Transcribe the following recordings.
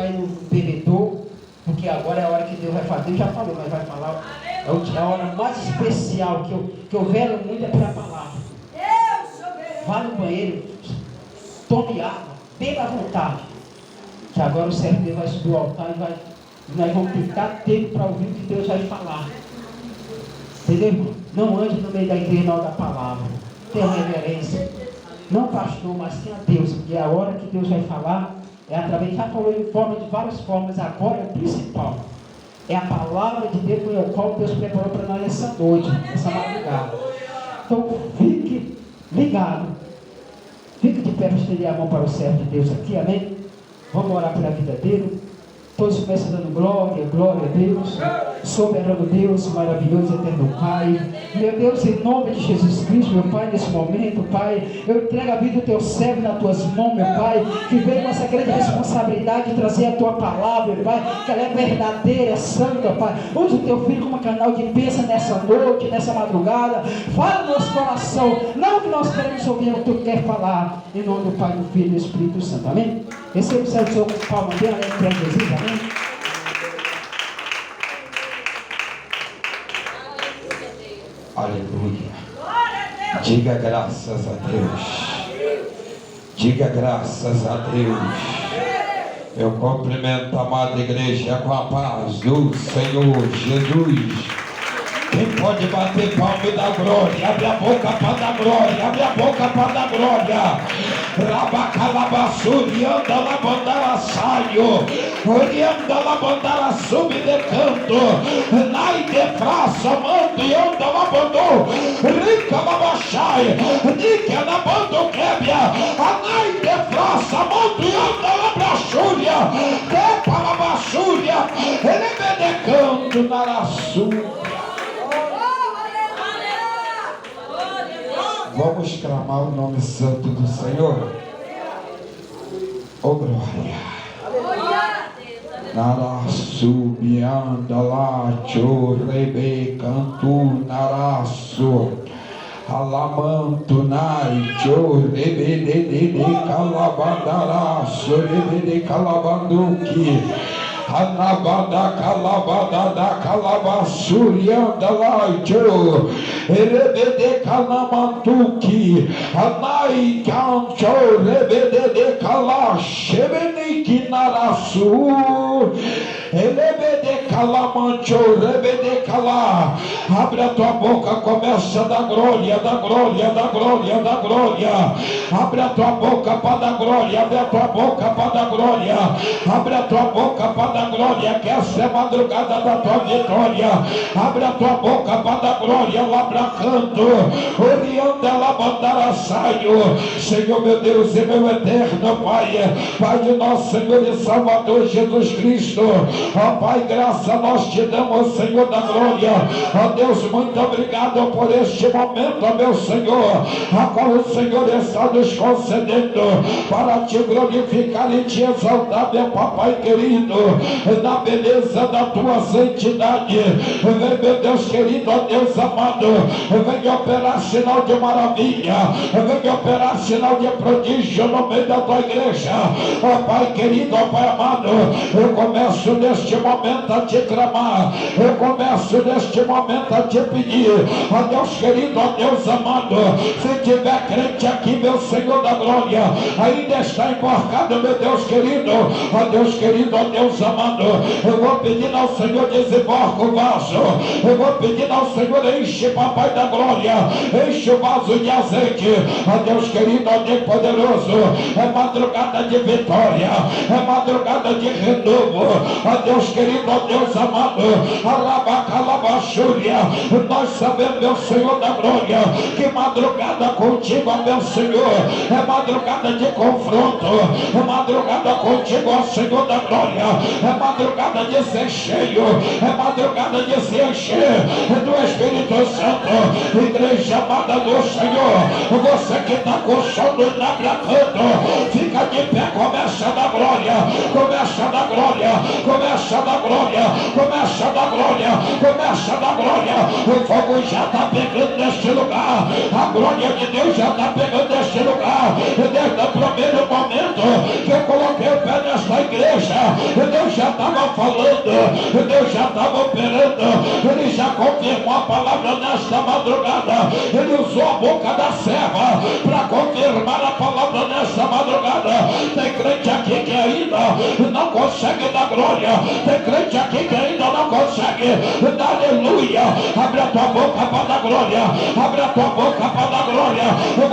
vai no bebedouro, porque agora é a hora que Deus vai falar. Deus já falou, mas vai falar. É a hora mais especial que eu velo muito é para a palavra. Vá no banheiro, tome água, beba à vontade. Que agora o servo de Deus vai subir ao altar e nós vamos tentar tempo para ouvir o que Deus vai falar. Entendeu, irmão? Não ande no meio da igreja na hora da palavra. Tenha reverência. Não pastor, mas tenha Deus. Porque a hora que Deus vai falar é através, já falou em forma de várias formas, agora é o principal. É a palavra de Deus com a qual Deus preparou para nós essa noite, essa madrugada. Então fique ligado. Fique de pé para estender a mão para o servo de Deus aqui, amém? Vamos orar pela vida dele. Todos começam dando glória, glória a Deus. Soberano Deus, maravilhoso, eterno Pai. Meu Deus, em nome de Jesus Cristo, meu Pai, nesse momento, Pai, eu entrego a vida do teu servo nas tuas mãos, meu Pai, que veio com essa grande responsabilidade de trazer a tua palavra, meu Pai, que ela é verdadeira, é santa, Pai. Use o teu filho como canal de bênção nessa noite, nessa madrugada. Fala no nosso coração, não que nós queremos ouvir o que tu quer falar, em nome do Pai, do Filho e do Espírito Santo, amém? Receba o Senhor com palma dele, amém, em Jesus, amém? Aleluia. Diga graças a Deus. Diga graças a Deus. Eu cumprimento a amada igreja com a paz do Senhor Jesus. Quem pode bater palma e dar glória? Abre a boca para dar glória. Abre a boca para dar glória. Rabacalabassuri, anda la bandara saio. Orianda la bandara sube de canto. Nai de praça, mando e anda la bandou. Rica la baixai. Nica la bando quebra. Anai de praça, mando e anda la brachúria. Tepa la baixúria. Ele me de canto na laçúria. Vamos clamar o nome santo do Senhor. Oh glória. Narasu bianda lá chorebe cantu narasu alamantu nai chorebe de calabandarasu rebe de calabanduki. Anabada calabada da calabasurianda laito rebede calamantuki anai cancho rebede de calashebeni narasu rebede calamancho rebede cala. Abre a tua boca, começa da glória, da glória, da glória, da glória. Abre a tua boca para dar glória, abre a tua boca para dar glória, abre a tua boca para da glória, que essa é a madrugada da tua vitória. Abre a tua boca para dar glória lá para canto. Orianda lá bandara saio. Senhor meu Deus e meu eterno Pai, Pai de nosso Senhor e Salvador Jesus Cristo. Ó Pai, graça nós te damos, Senhor da glória. Ó Deus, muito obrigado por este momento, meu Senhor, a qual o Senhor está nos concedendo para te glorificar e te exaltar, meu Papai querido, na beleza da tua santidade. Vem, meu Deus querido, ó Deus amado, vem operar sinal de maravilha, vem operar sinal de prodígio no meio da tua igreja. Ó Pai querido, ó Pai amado, eu começo neste momento a te clamar, eu começo neste momento a te pedir, ó Deus querido, ó Deus amado, se tiver crente aqui, meu Senhor da glória, ainda está embarcado, meu Deus querido, ó Deus querido, ó Deus amado, eu vou pedir ao Senhor, desembarca o vaso, eu vou pedir ao Senhor, enche, Papai da glória, enche o vaso de azeite, ó Deus querido, ó Deus poderoso, é madrugada de vitória, é madrugada de renovo, ó Deus querido, ó Deus amado, Arabacalabaxúria, nós sabemos, meu Senhor da glória, que madrugada contigo, ó meu Senhor, é madrugada de confronto, é madrugada contigo, ó Senhor da glória, é madrugada de ser cheio, é madrugada de se encher do Espírito Santo. Igreja amada do Senhor, você que está com sono na canto, fica de pé, começa da glória, começa da glória, começa da glória, começa da glória, começa da glória. O fogo já está pegando neste lugar, a glória de Deus já está pegando neste lugar. Desde o primeiro momento que eu coloquei o pé nesta igreja, estava falando, Deus já estava operando, Ele já confirmou a palavra nesta madrugada. Ele usou a boca da serva para confirmar a palavra nesta madrugada. Tem crente aqui que ainda não consegue dar glória, tem crente aqui que ainda não consegue dar aleluia. Abre a tua boca para dar glória, abre a tua boca para dar glória.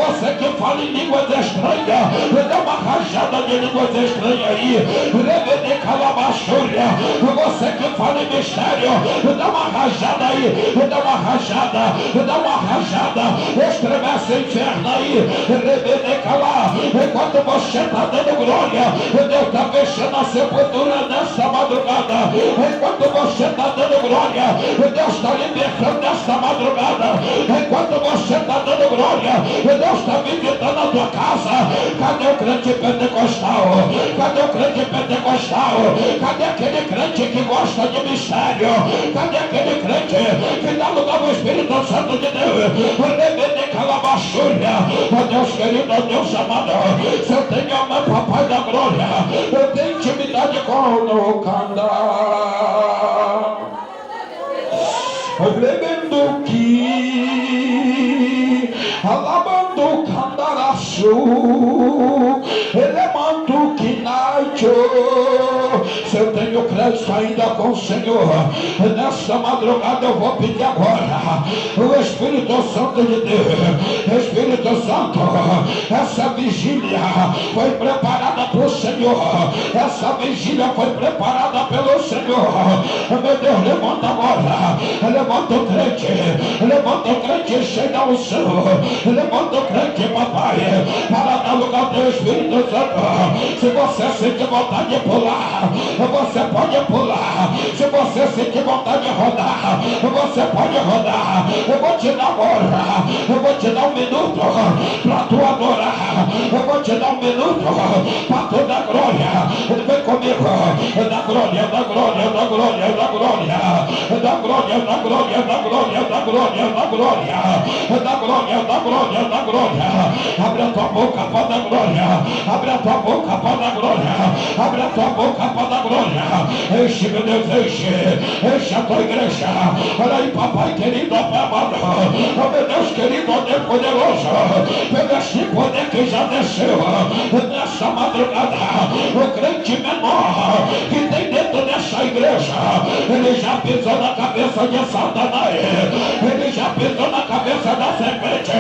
Você que fala em línguas estranhas, dá uma rajada de línguas estranhas aí. Você que fala em mistério, dá uma rajada aí, dá uma rajada, dá uma rajada, estremece o inferno aí. Enquanto você está dando glória, Deus está fechando a sepultura nessa madrugada. Enquanto você está dando glória, Deus está libertando nessa madrugada. Enquanto você está dando glória, Deus está visitando a tua casa. Cadê o crente pentecostal? Cadê o crente pentecostal? Cadê aquele crente que gosta de mistério? Cadê aquele crente que dá lugar ao Espírito Santo de Deus? Ó Deus querido, ó Deus amado, se eu tenho amor, papai da glória, eu tenho intimidade com o cantar. Lembrando que alabando candaraço, elemento que naito. Se eu tenho crédito ainda com o Senhor, nessa madrugada eu vou pedir agora o Espírito Santo de Deus. Espírito Santo, essa vigília foi preparada para o Senhor, essa vigília foi preparada pelo Senhor. Meu Deus, levanta agora, levanta o crente cheio da unção, levanta o crente, papai, para dar lugar ao Espírito Santo. Se você sentir vontade de pular, você pode pular. Se você sentir vontade de rodar, você pode rodar. Eu vou te dar agora, eu vou te dar um minuto para tu adorar. Eu vou te dar um minuto para tu dar glória. Vem comigo, dá glória, dá glória, dá glória, dá glória, dá glória, dá glória, dá glória, dá glória, dá glória, dá glória, dá glória, dá glória. Abre a tua boca para dar glória, abre a tua boca para dar glória, abre a tua boca para dar glória. Enche, meu Deus, enche a tua igreja. Olha aí, papai querido, papai amado, oh meu Deus querido, ó Deus poderoso, pelo esse poder que já desceu nessa madrugada. O crente menor que tem dentro dessa igreja, ele já pisou na cabeça de Satanás, ele já pisou na cabeça da serpente.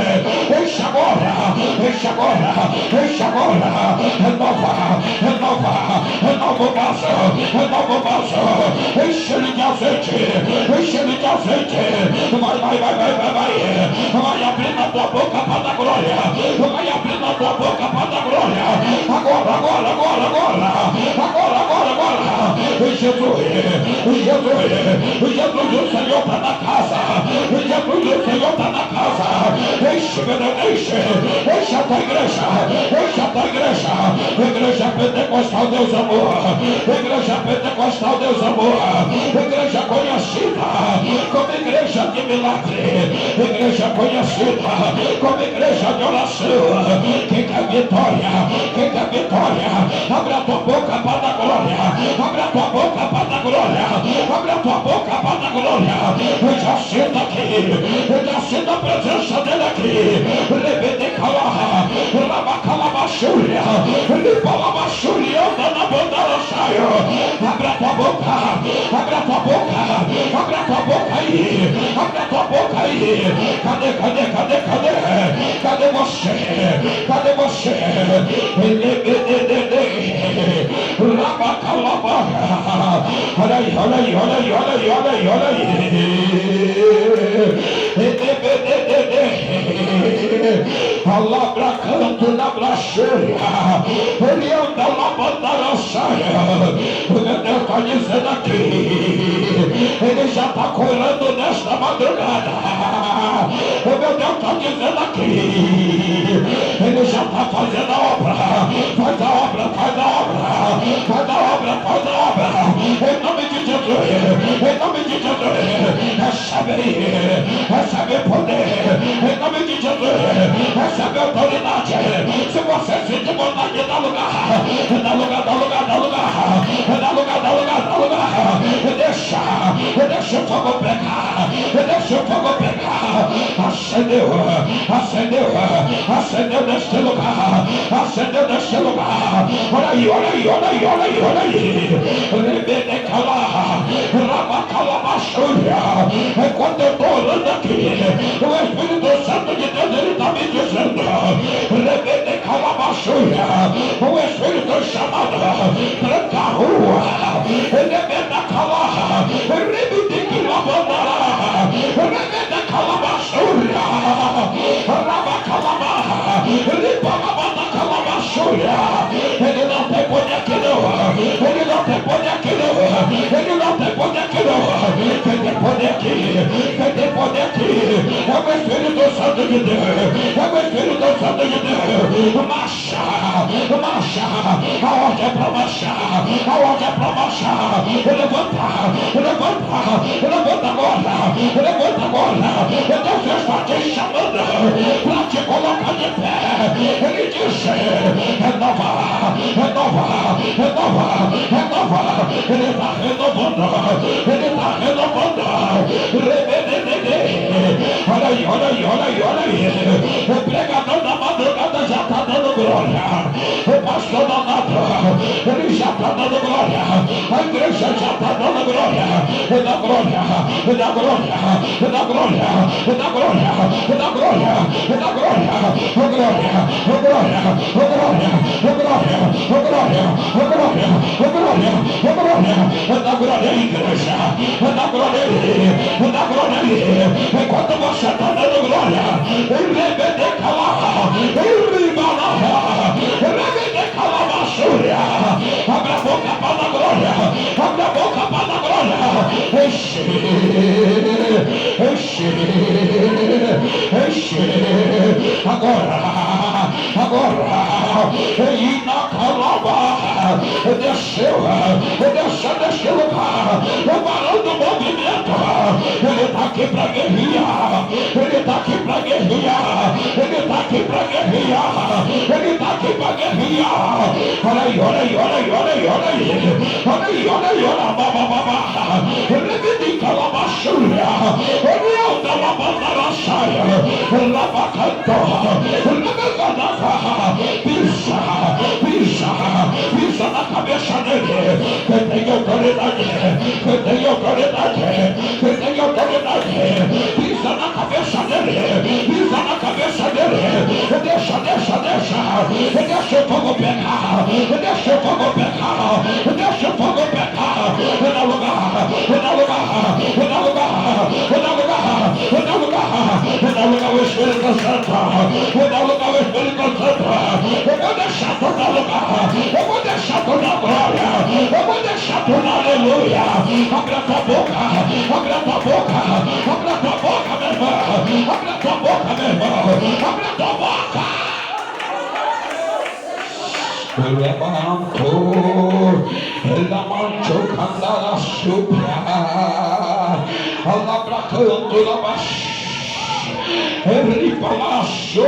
Enche agora, enche agora, enche agora. Renova o vaso, renova o vaso. Enche ele de azeite, enche ele de azeite. Vai abrir na tua boca para dar glória, vai abrir na tua boca para dar glória. Agora. Jesus, o Senhor está na casa, Jesus, o Senhor está na casa. Enche a tua igreja, igreja pentecostal, Deus amor, igreja pentecostal, Deus amor, igreja conhecida como igreja de milagre, igreja conhecida como igreja de oração. Quem quer vitória, abre a tua boca para dar glória, abre a tua boca para dar glória, abre a tua boca para dar glória. Eu já sinto aqui, eu já sinto a presença dele aqui. Rebede calaha, rabacalabachúria, lipalabachúria, anda na bandara saio. Abre a tua boca, abre a tua boca, abre a tua boca aí, abre a tua boca aí. Cadê você? Cadê você? Olha aí. Alabra canto na bracheira, ele anda lá bandara saia. O meu Deus está dizendo aqui, ele já está correndo nesta madrugada. O meu Deus está dizendo aqui, ele já está fazendo a obra. Faz a obra. Em nome de Jesus, recebe poder. Em nome de Jesus, recebe autoridade. Se você sentir vontade, dá lugar. deixa o fogo pegar, deixa o fogo pegar. Acendeu, acendeu, acendeu neste lugar, acendeu neste lugar. Olha aí, olha aí, olha aí, olha aí, olha aí. Rebedecala, rabacalabachúria. Enquanto eu estou orando aqui, o Espírito Santo de Deus, ele está me dizendo, rebedecalabachúria, o Espírito chamado tranca a rua, rebedecala, rebedecalabandara, rebedecalabachúria, rabacalabá, ribababacalabachúria. Ele não tem poder aqui não, ele não tem poder aqui não, ele não tem poder aqui não. Quem tem poder aqui, quem tem poder aqui é o Espírito Santo de Deus, é o Espírito Santo de Deus. Marcha, marcha, a ordem é para marchar, a ordem é para marchar. Levanta, levanta, levanta agora, levanta agora. Deus está te chamando para te colocar de pé. Ele disse, renova, renova, renova, renova. Ele está renovando, ele está renovando. Olha aí, olha aí, olha aí, olha aí. O pregador da madrugada já está dando glória. O pastor da nata, ele já está dando glória. A igreja já está dando glória. E dá glória, e dá glória, e dá glória, e dá glória, e dá glória, e dá glória, o glória, o glória, o glória, o glória, o glória, o glória, o glória, o glória, e dá glória à igreja, e dá glória aí, e dá glória aí. Enquanto você está dando glória, ele rebedecala, ele ribala, rebedecala basúria. Abre a boca para dar glória, abre a boca para dar glória. Enche, enche, enche. Agora, agora, e na calaba, desceu, desceu deste lugar, o barão do movimento. Ele está aqui para guerrear, ele está aqui para guerrear, ele está aqui para guerrear, ele está aqui para guerrear. Olha aí, olha aí, olha aí, olha aí, olha aí, olha aí, olha aí, olha aí, bababá. Ele me dica lá baixúria, ele é da labandaraçaia, labacanto, labacanaca, pisa, pisa, pisa na cabeça dele. Quem tem autoridade, quem tem autoridade, quem tem autoridade, pisa na cabeça dele, pisa na cabeça dele. Deixa, deixa, deixa, deixa o fogo pegar, deixa o fogo pegar, deixa o fogo pegar. Dá lugar, dá lugar, dá lugar, dá lugar, dá lugar, dá lugar o Espírito Santo, dá lugar o Espírito Santo. Eu vou deixar tu dar lugar, eu vou deixar tu dar glória, eu vou deixar tu dar aleluia. Abre a tua boca, abre a tua boca, abre a tua boca, meu irmão, abre a tua boca, meu irmão, abre a tua boca. Levantou, levantou, candara supra, alabracanto, labaxo. Ele palaço,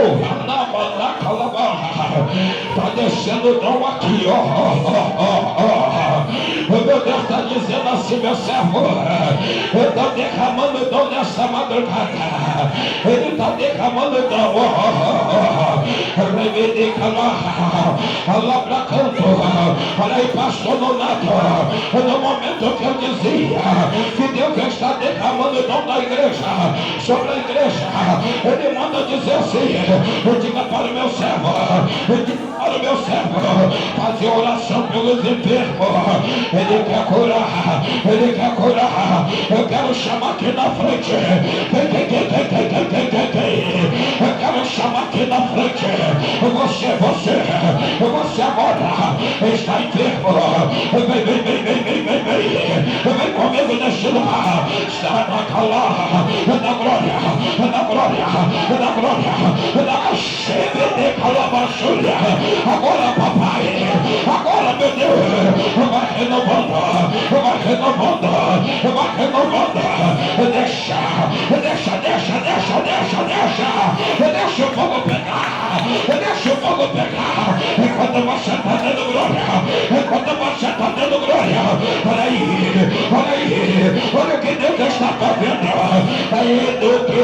está descendo o dom aqui, ó. O meu Deus está dizendo assim, meu servo, eu estou derramando o dom nessa madrugada. Ele está derramando o dom, olha aí, pastor Donato, no momento que eu dizia que Deus está derramando o dom da igreja, sobre a igreja, ele manda dizer assim, eu diga para o meu servo, eu diga para o meu servo, fazer oração pelos enfermos. Ele quer curar, ele quer curar. Eu quero chamar aqui na frente, eu quero chamar aqui na frente, você agora está enfermo, vem comigo neste lugar, está na calada, na glória, na glória, na glória, na cheia de calabachúria. Agora, papai, agora, meu Deus, vai renovando, vai renovando, vai renovando. Deixa, deixa, deixa, deixa, deixa, deixa, deixa o fogo pegar, deixa o fogo pegar. Enquanto você está dando glória, enquanto você está dando glória, olha aí, olha aí, olha o que Deus está vendo? Aí do que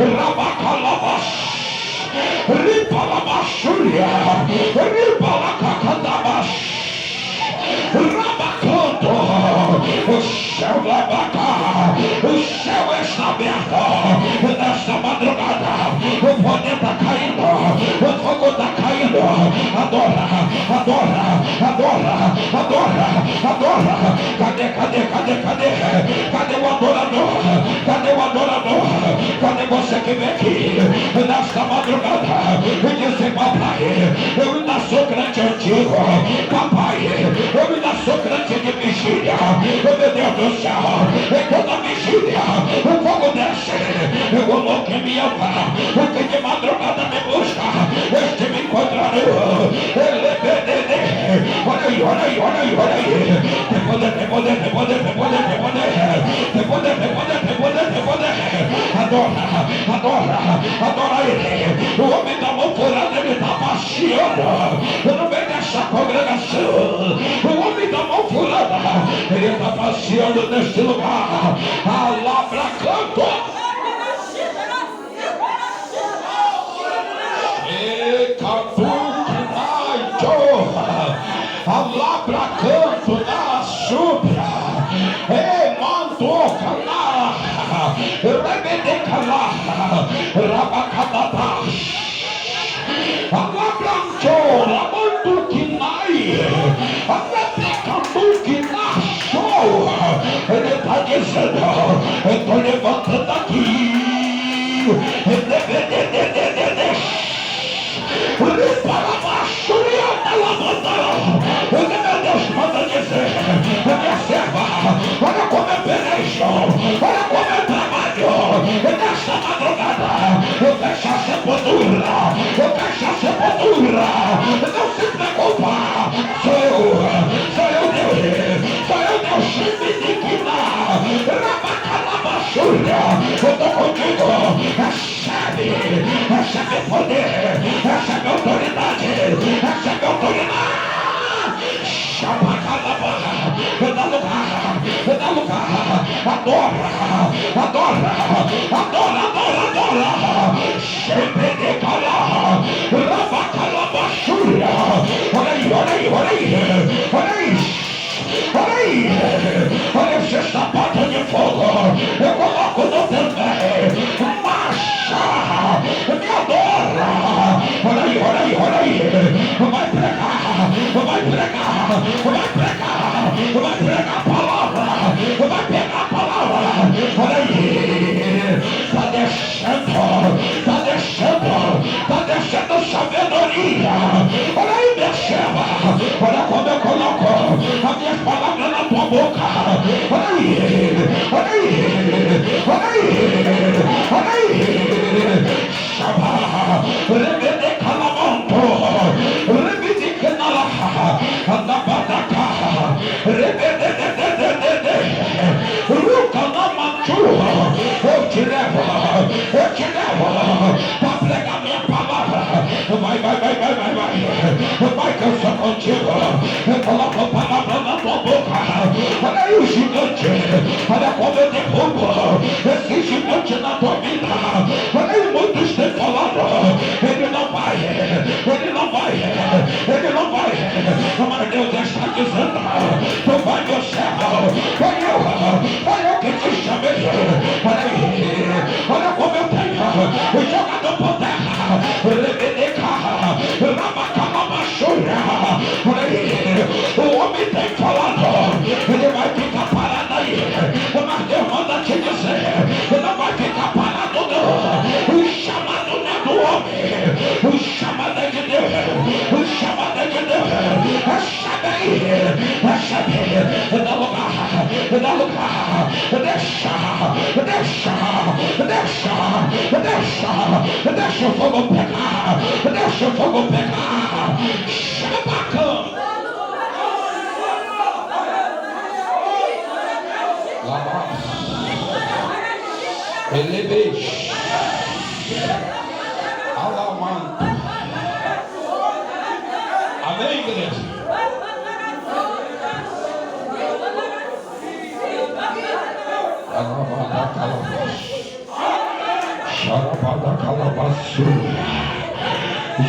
Rabacalabas, Ripalabashuria, Ripalacacandabas, Rabacanto, o céu vai bacar, o céu está aberto nesta madrugada, o poder está caindo, o fogo está caindo. Adora, adora, adora, adora, adora. Cadê o adorador? Cadê o adorador? Cadê você que vem aqui nesta madrugada e dizer: papai, eu ainda sou crente antigo, papai, eu ainda sou crente de vigília, meu Deus do céu, em toda vigília o fogo desce, eu amo quem me ama, porque de madrugada me busca, este me encontrará. Olha aí, olha aí, olha aí, olha aí. Tem poder, tem poder, tem poder, tem poder, tem poder, tem poder, tem poder, tem poder, tem poder. Adora, adora, adora ele. O homem da mão furada, ele está passeando no meio dessa congregação. O homem da mão furada, ele está passeando neste lugar. Alabra canto. Alabra canto na súbia, mandou calar, rebede calar, rabacababa, alabrantou, lamando que nai, alabrecando que nasceu. Ele está dizendo: eu estou levantando aqui, para baixo, meu Deus manda dizer: minha serva, olha como eu pelejo, olha como eu trabalho nesta madrugada. Eu fecho a sepultura, eu fecho a sepultura. Não se preocupa, sou eu Deus, me digna. Eu estou contigo. Recebe poder, recebe autoridade, recebe autoridade. Dá lugar, adora, adora, adora, adora, adora. Sempre cala, rabacalabashuria. Olha aí, olha aí, olha aí, olha aí. Olha aí, olha esse sapato de fogo, eu coloco no teu pé, marcha, me adora. Olha aí, olha aí, olha aí, vai pregar, vai pregar, vai pregar, vai pregar a palavra, vai pegar a palavra. Olha aí, está descendo sabedoria. Olha aí, minha serva, olha como eu coloco as minhas palavras na tua boca. Olha aí, olha aí, olha aí, olha aí. Chama, rebede calamanto, rebede canala, andabadaca, rebede, luta na matua. Eu te levo para pregar minha palavra. Vai que eu sou contigo. Eu coloco a palavra na tua boca. Olha aí o gigante, olha como eu derrubo esse gigante na tua vida. Olha aí, muitos têm falado: ele não vai, mas Deus está dizendo: tu vai, meu servo, foi eu que te chamei. Olha aí, olha como eu tenho jogado por terra, rebedeca, rabacalabashuria. Olha aí, o homem tem falado, ele vai ficar parado aí, mas Deus manda te dizer: não vai ficar parado não. O chamado não é do homem, o chamado é de Deus, o chamado é de Deus. Recebe aí, recebe, dá lugar, deixa o fogo pegar, deixa o fogo pegar. Chabacão. Elebeixe, alamanto. Amém, igreja?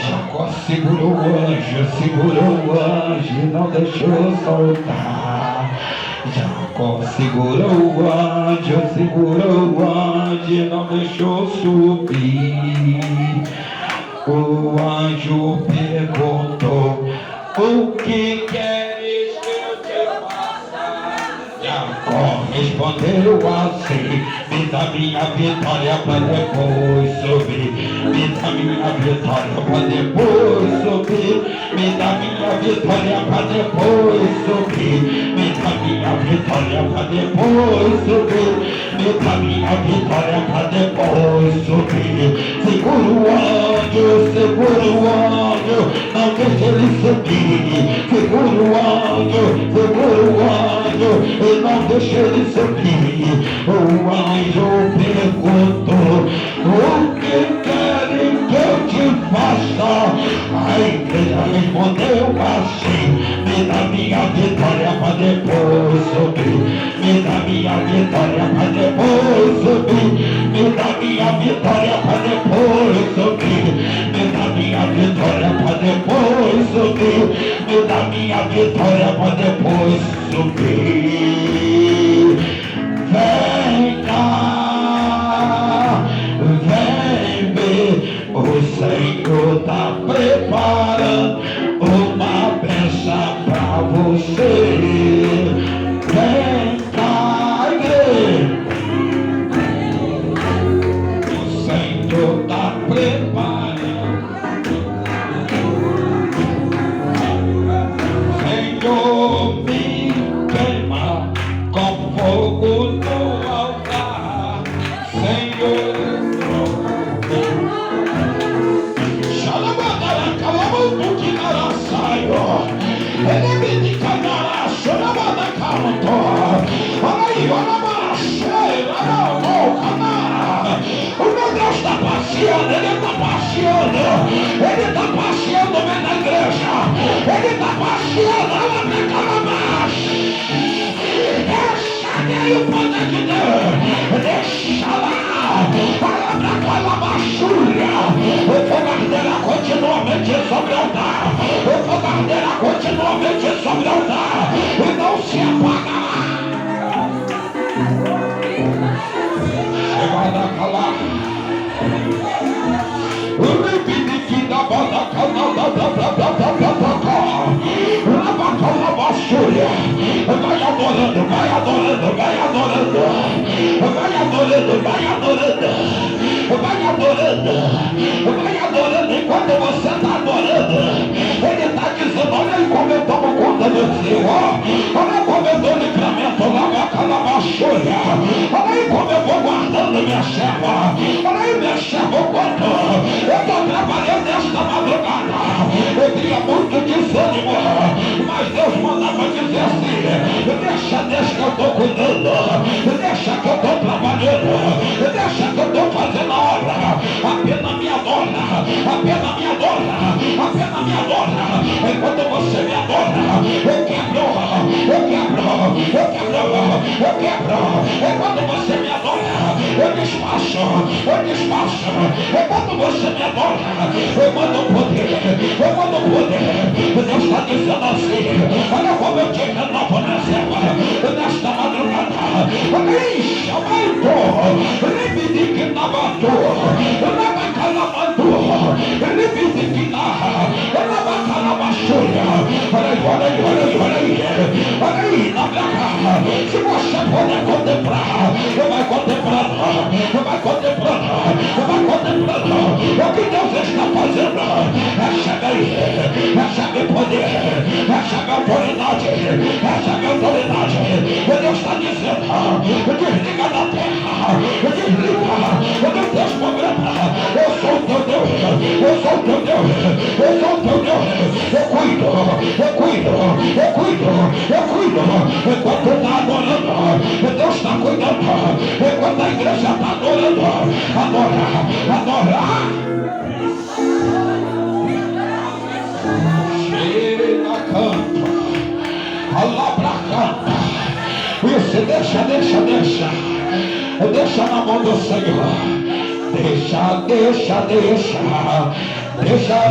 Jacó segurou o anjo e não deixou soltar. Jacó segurou o anjo e não deixou subir. O anjo perguntou: o que queres que eu te faça? Jacó respondeu assim: me dá minha vitória para depois subir. Me dá minha vitória para depois subir. Me dá minha vitória para depois subir. Me dá minha vitória para depois subir. Me dá minha vitória para depois subir. Segura o anjo, não deixa ele subir. Segura o anjo, e não deixa ele subir. O anjo perguntou: o que querem que eu te faça? A igreja respondeu assim: me dá minha vitória para depois subir. Me dá minha vitória para depois subir. Me dá minha vitória para depois subir. Me dá minha vitória para depois subir. Me dá minha vitória para depois subir. Vem cá, vem ver, o Senhor está preparando uma bênção para você. Vem cá, igreja, o Senhor está preparando. Senhor, me queima com fogo no altar. Senhor, Xalabadara, Calamutu, Narasaio, Elemini, Canara, Xalabada, Calanto, aí, Olamacheira, Canara. O meu Deus está passeando, Ele está passeando, Ele está passeando na igreja, Ele está passeando, ela na Calamacha. Deixa o poder de Deus, deixa lá, palavra calabachulha. O fogardeira continuamente sobre o altar, o fogardeira continuamente sobre o altar, e não se apagará. Chega da calar. O repinique da banda canada da calabachulha. Vai adorando, vai adorando, vai adorando, vai adorando, vai adorando, vai adorando, vai adorando. Enquanto você está adorando, Ele está dizendo: olha aí como eu tomo conta do Senhor, olha como eu dou livramento lá na calabachulha, olha aí como eu vou guardando minha serva, olha aí minha serva, o quanto eu estou trabalhando nesta madrugada. Eu queria muito desânimo, mas Deus mandava dizer assim: deixa que eu estou cuidando, deixa que eu estou trabalhando, deixa que eu estou fazendo a obra. Apenas me adora, apenas me adora, apenas me adora. Enquanto você me adora, eu quebro, eu quebro, eu quebro, eu quebro. Enquanto você me adora, eu despacho, eu despacho. Enquanto você me adora, eu mando poder, eu mando poder. Deus está dizendo assim: olha como eu te renovo na serva nesta madrugada. Eixa, maito, rebidique na batu, rabacalamandu, rebidique na rabacalabachulha. Olha aí, olha aí, olha aí, olha aí, olha aí, na minha cara. Se você puder contemplar, vai contemplando, vai contemplando, vai contemplando o que Deus está fazendo. Recebe aí, recebe poder, recebe autoridade, recebe autoridade. Deus está dizendo: desliga da terra, desliga, meu Deus problema. Eu sou o teu Deus, eu sou o teu Deus, eu sou o teu Deus. Eu cuido, eu cuido, eu cuido, eu cuido. Enquanto está adorando, Deus está cuidando. Enquanto a igreja está adorando, adora, adora. Chega, canta, palavra canta. Isso, deixa, deixa, deixa. Deixa na mão do Senhor. Deixa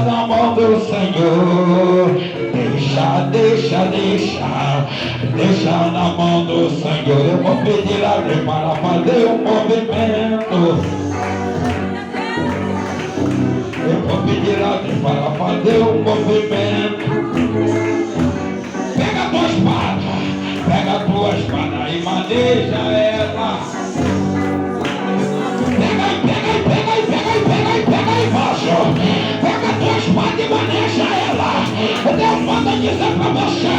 na mão do Senhor. Deixa na mão do Senhor. Eu vou pedir a Deus para fazer um movimento. Eu vou pedir a Deus para fazer um movimento. Pega a tua espada e maneja ela. Pega aí, macho. Pega a tua espada e maneja ela. Deus manda dizer pra você: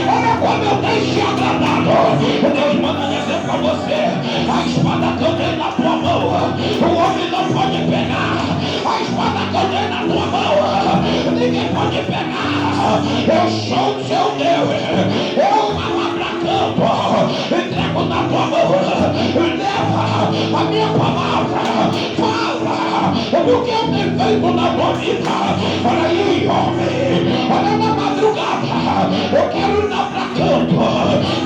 olha como eu tenho te agradado. Deus manda dizer pra você: a espada que eu dei na tua mão, o homem não pode pegar. A espada que eu dei na tua mão, ninguém pode pegar. Eu sou o seu Deus. Eu entrego na tua mão. Leva a minha palavra. Fala do que eu tenho feito na tua vida. Olha aí, homem. Olha na madrugada. Eu quero ir lá pra canto.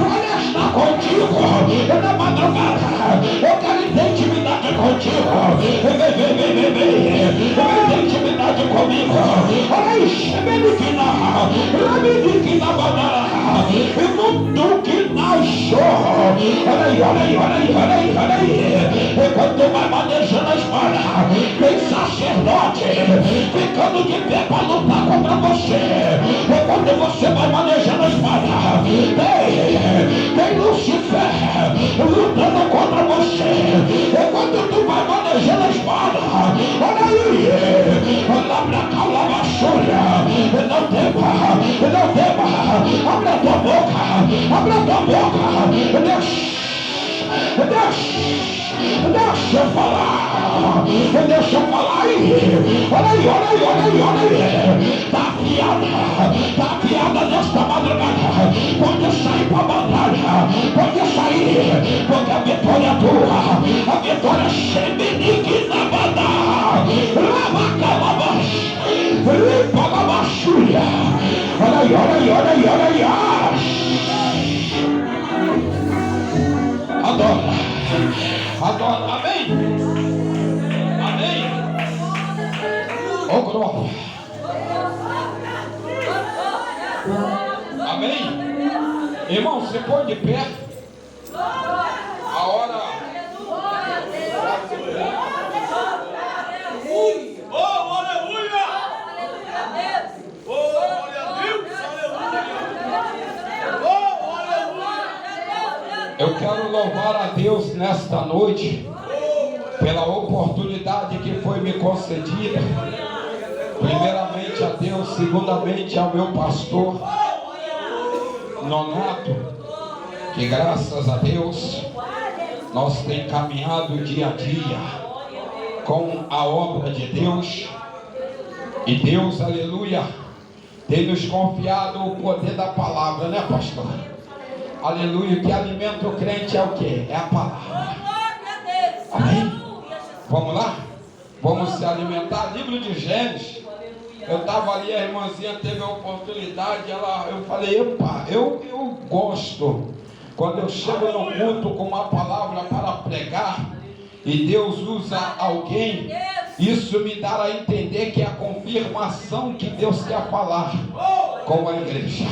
Olha, estar contigo na madrugada. Eu quero ter intimidade contigo. Vem intimidade comigo. Olha aí, Xemeliquina. Laminiquina Banara. E mundo que nasceu. Olha aí. Enquanto vai manejando a espada, tem sacerdote ficando de pé para lutar contra você. Enquanto você vai manejando a espada, tem Lucifer lutando contra você. Enquanto tu vai manejando a espada, olha aí, lá pra cá, lá pra Xúria. Não tema, abre a tua boca, deixa eu falar aí. Olha aí. Tá afiada nesta madrugada. Pode sair pra batalha, pode sair, porque a vitória é tua. A vitória é Xeminique na Badá. Lava calabas, limpa a baixulha. Olha aí. Adora, amém? Oh, glória. Amém? Irmão, você põe de pé. A hora. Oh, aleluia! Oh, glória a Deus! Aleluia! Oh, aleluia! Eu quero louvar a Deus nesta noite pela oportunidade que foi me concedida. Primeiramente a Deus, segundamente ao meu pastor Nonato, que graças a Deus nós temos caminhado dia a dia com a obra de Deus. E Deus, aleluia, tem nos confiado o poder da palavra, né, pastor? Aleluia, que alimenta o crente é o que? É a palavra. Amém? Vamos lá? Vamos se alimentar. Livro de Gênesis. Eu estava ali, a irmãzinha teve a oportunidade, eu falei, eu gosto quando eu chego no culto com uma palavra para pregar e Deus usa alguém, isso me dá a entender que é a confirmação que Deus quer falar com a igreja.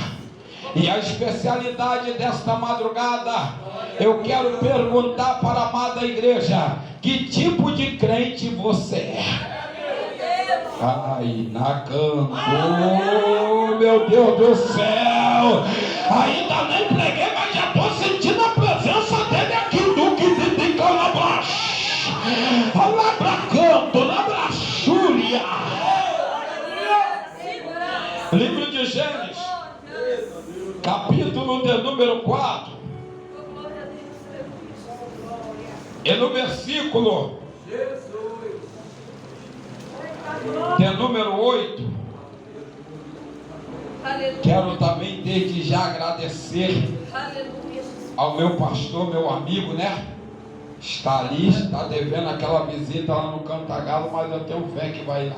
E a especialidade desta madrugada, eu quero perguntar para a amada igreja: que tipo de crente você é? Ai, na canto, meu Deus do céu, ainda nem preguei, mas já estou sentindo a presença dele aqui do que tem calabash. Lá pra canto, lá pra Xúria. Livro de Gênesis, capítulo de número 4, e no versículo de número 8, quero também desde já agradecer ao meu pastor, meu amigo, né? Está ali, está devendo aquela visita lá no Cantagalo, mas eu tenho fé que vai lá.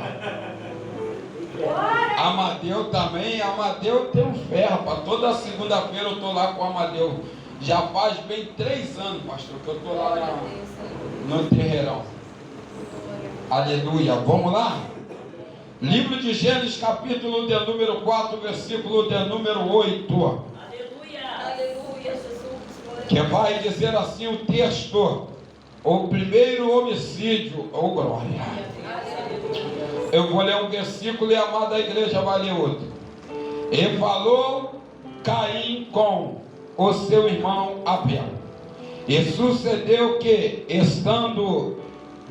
Amadeu também, Amadeu eu tenho fé, rapaz. Toda segunda-feira eu estou lá com o Amadeu. Já faz bem 3 anos, pastor, que eu estou lá no terreirão. Aleluia. Vamos lá? Livro de Gênesis, capítulo de número 4, versículo de número 8. Aleluia. Aleluia, Jesus. Que vai dizer assim o texto: o primeiro homicídio, ou glória. Eu vou ler um versículo e a amada igreja vai ler outro. E falou Caim com o seu irmão Abel. E sucedeu que, estando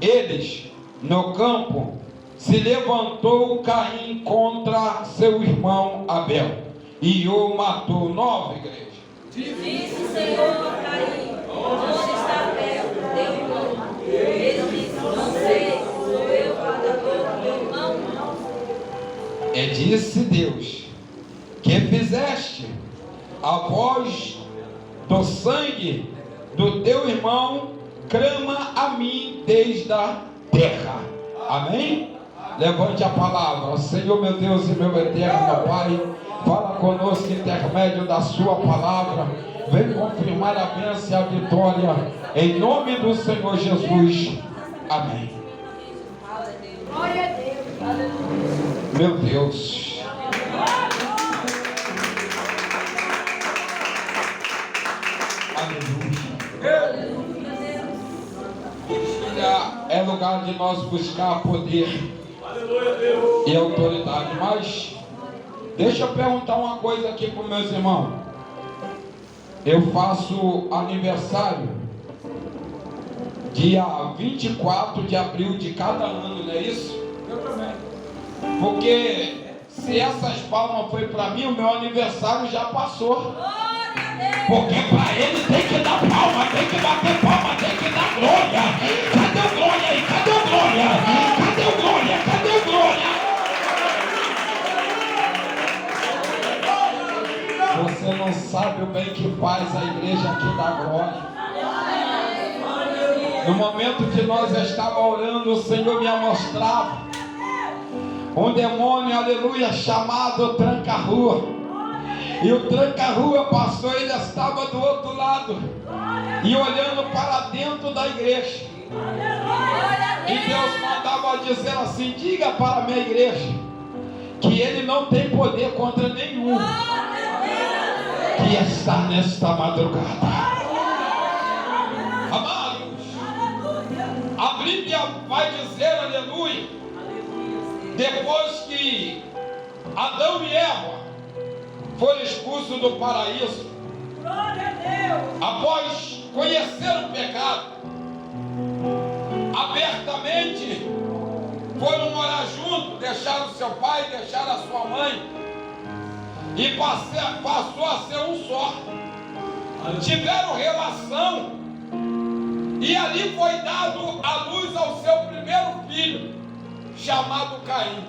eles no campo, se levantou Caim contra seu irmão Abel e o matou. 9, igreja. Disse o Senhor a Caim: onde está Abel, teu irmão? Ele disse: não sei, sou eu matador do meu irmão? E disse Deus: que fizeste? A voz do sangue do teu irmão clama a mim desde a terra. Amém? Levante a palavra. Senhor meu Deus e meu eterno Pai, fala conosco intermédio da sua palavra. Vem confirmar a bênção e a vitória em nome do Senhor Jesus. Amém. Glória a Deus. Meu Deus. É lugar de nós buscar poder e autoridade. Mas deixa eu perguntar uma coisa aqui para os meus irmãos. Eu faço aniversário dia 24 de abril de cada ano, não é isso? Eu também. Porque se essas palmas foi para mim, o meu aniversário já passou. Porque para ele tem que dar palma, tem que bater palma, tem que dar glória. Cadê o glória aí? Cadê o glória? Cadê o glória? Cadê o glória? Você não sabe o bem que faz a igreja aqui da glória. No momento que nós estávamos orando, o Senhor me mostrava um demônio, aleluia, chamado tranca-rua. E o tranca-rua passou, ele estava do outro lado e olhando para dentro da igreja. E Deus mandava dizer assim: diga para a minha igreja que ele não tem poder contra nenhum que está nesta madrugada. Amados, a Bíblia vai dizer, aleluia, depois que Adão e Eva foram expulsos do paraíso, após conhecer o pecado, abertamente foram morar juntos, deixaram seu pai, deixaram a sua mãe, e passou a ser um só. Tiveram relação, e ali foi dado a luz ao seu primeiro filho, chamado Caim.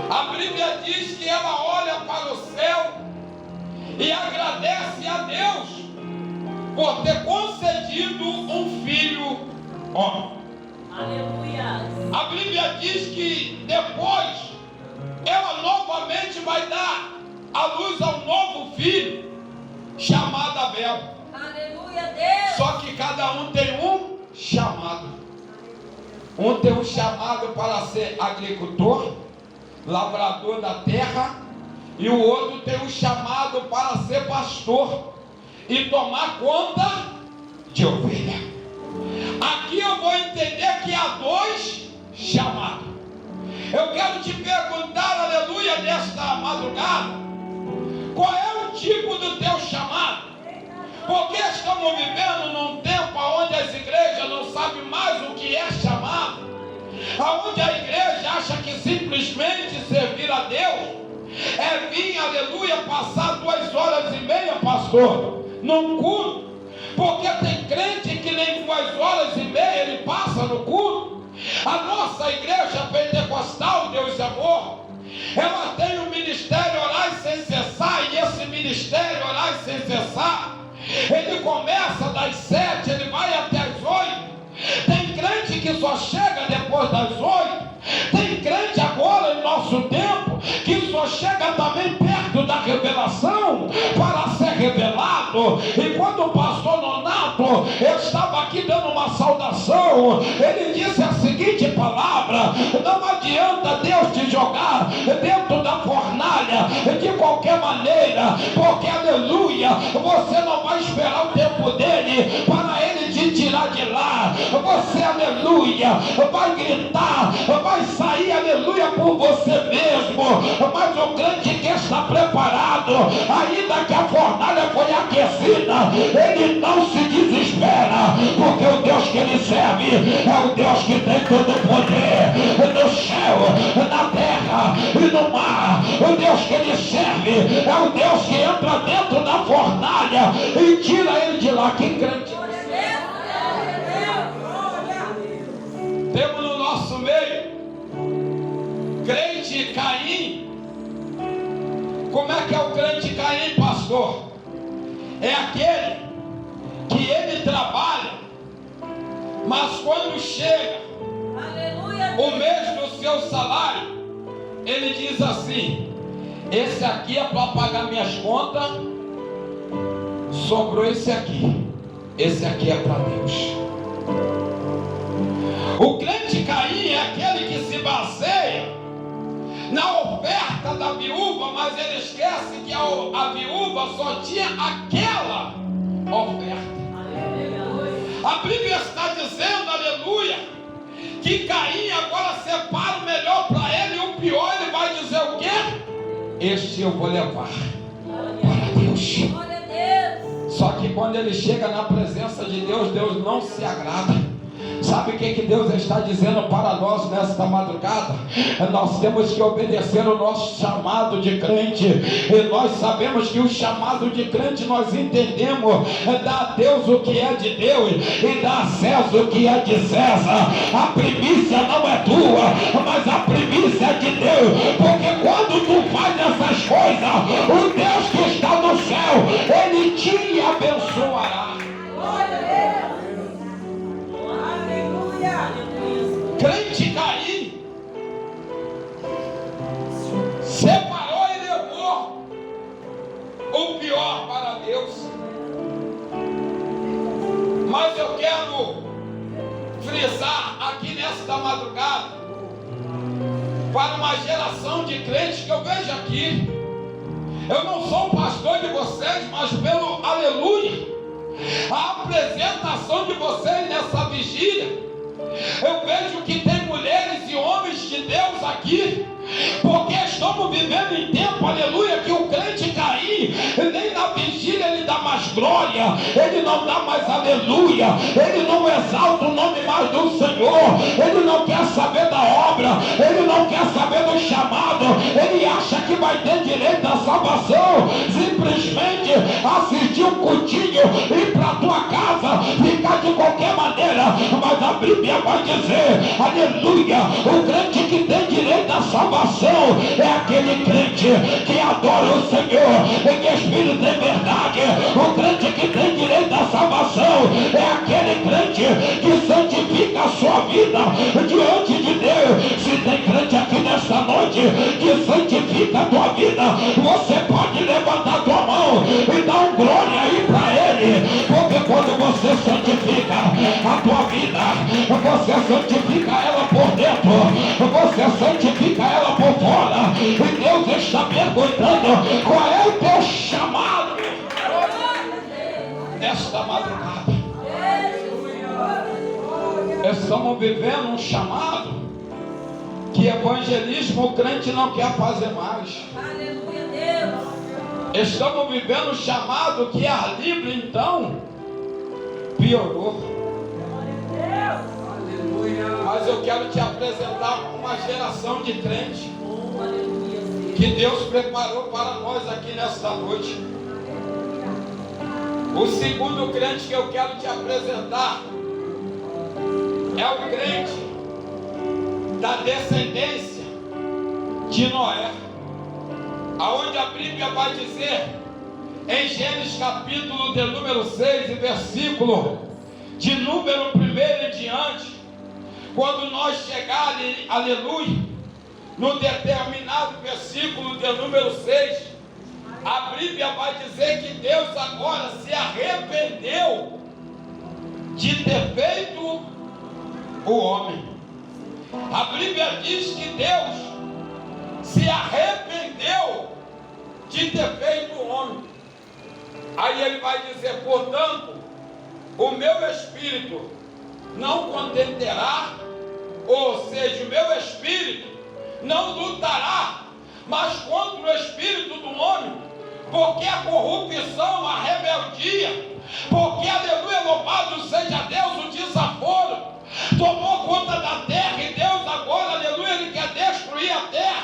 A Bíblia diz que ela olha para o céu e agradece a Deus por ter concedido um filho homem. Aleluia. A Bíblia diz que depois ela novamente vai dar a luz a um novo filho chamado Abel. Aleluia, Deus. Só que cada um tem um chamado. Um tem um chamado para ser agricultor, lavrador da terra, e o outro tem um chamado para ser pastor e tomar conta de ovelha. Aqui eu vou entender que há 2 chamados. Eu quero te perguntar, aleluia, nesta madrugada, qual é o tipo do teu chamado? Porque estamos vivendo num tempo onde as igrejas não sabem mais o que é chamado, aonde a igreja acha que simplesmente servir a Deus é vir, aleluia, passar 2h30, pastor, num culto. Porque tem crente que nem 2h30 ele passa no culto. A nossa igreja pentecostal, Deus é amor, ela tem um ministério orar sem cessar, e esse ministério orar sem cessar, ele começa das 7, ele vai até as 8. Tem crente que só chega depois das 8. Tem crente agora em nosso tempo que só chega também perto da revelação para ser revelado. E quando o pastor Nonato estava aqui dando uma saudação, ele disse a seguinte palavra: não adianta Deus te jogar dentro da fornalha de qualquer maneira, porque aleluia, você não vai esperar o tempo dele para ele te tirar de lá. Você, aleluia, vai gritar, vai sair, aleluia, por você mesmo. Mas o crente que está preparado, ainda que a fornalha foi aquecida, ele não se desespera, porque o Deus que ele serve é o Deus que tem todo o poder no céu, na terra e no mar. O Deus que ele serve é o Deus que entra dentro da fornalha e tira ele de lá. Que crente! Temos no nosso meio crente Caim. Como é que é o crente Caim, pastor? É aquele que ele trabalha, mas quando chega o mês do seu salário, ele diz assim: esse aqui é para pagar minhas contas, sobrou esse aqui é para Deus. O crente Caim é aquele que se baseia na oferta da viúva, mas ele esquece que a viúva só tinha aquela oferta. A Bíblia está dizendo, aleluia, que Caim agora separa o melhor para ele e o pior. Ele vai dizer o quê? Este eu vou levar para Deus. Só que quando ele chega na presença de Deus, Deus não se agrada. Sabe o que Deus está dizendo para nós nesta madrugada? Nós temos que obedecer o nosso chamado de crente. E nós sabemos que o chamado de crente nós entendemos: dá a Deus o que é de Deus e dá a César o que é de César. A primícia não é tua, mas a primícia é de Deus. Porque quando tu faz essas coisas, o Deus que está no céu, Ele te abençoará. Crente Caim separou e levou o pior para Deus. Mas eu quero frisar aqui nesta madrugada para uma geração de crentes que eu vejo aqui. Eu não sou pastor de vocês, mas pelo aleluia, a apresentação de vocês nessa vigília, eu vejo que tem mulheres e homens de Deus aqui, porque estamos vivendo em tempo, aleluia, que o crente Caim, nem na vigília ele dá mais glória, ele não dá mais aleluia, ele não exalta o nome mais do Senhor, ele não quer saber da obra, ele não quer saber do chamado, ele acha que vai ter direito à salvação, simplesmente assistir um cultinho, ir para a tua casa, ficar de qualquer maneira. Mas a Bíblia vai dizer, aleluia, o crente que tem direito à salvação é aquele crente que adora o Senhor em espírito e verdade. O crente que tem direito à salvação é aquele crente que santifica a sua vida diante de Deus. Se tem crente aqui nesta noite que santifica a tua vida, você pode levantar tua mão e dar um glória aí para Ele, porque quando você santifica a tua vida, você santifica ela por dentro, você santifica ela por fora, e Deus está perguntando qual é o teu chamado nesta madrugada. Estamos vivendo um chamado que evangelismo o crente não quer fazer mais. Estamos vivendo um chamado que ar livre então piorou. Mas eu quero te apresentar uma geração de crentes que Deus preparou para nós aqui nesta noite. O segundo crente que eu quero te apresentar é o crente da descendência de Noé, aonde a Bíblia vai dizer em Gênesis capítulo de número 6 e versículo de número 1 em diante, quando nós chegarmos, aleluia, no determinado versículo de número 6, A Bíblia vai dizer que Deus agora se arrependeu de ter feito o homem. A Bíblia diz que Deus se arrependeu de ter feito o homem. Aí ele vai dizer, portanto, o meu espírito não contenderá, ou seja, o meu espírito não lutará mais contra o espírito do homem, porque a corrupção, a rebeldia, porque, aleluia, louvado seja Deus, o desaforo tomou conta da terra, e Deus agora, aleluia, ele quer destruir a terra.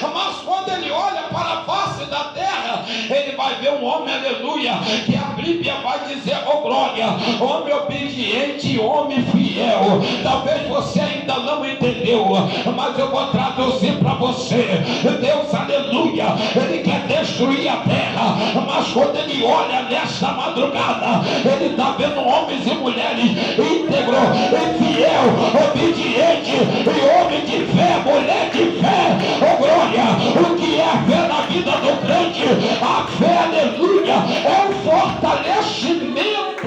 Mas quando ele olha para a face da terra, ele vai ver um homem, aleluia, que a Bíblia vai dizer, oh glória, homem obediente, homem fiel. Talvez você ainda não entendeu, mas eu vou traduzir para você. Deus, aleluia, ele quer destruir a terra, mas quando ele olha nesta madrugada, ele está vendo homens e mulheres íntegros, e fiel, obediente, e homem de fé, mulher de fé. Oh glória, o que é a fé na vida do crente? A fé, aleluia, é o fortalecimento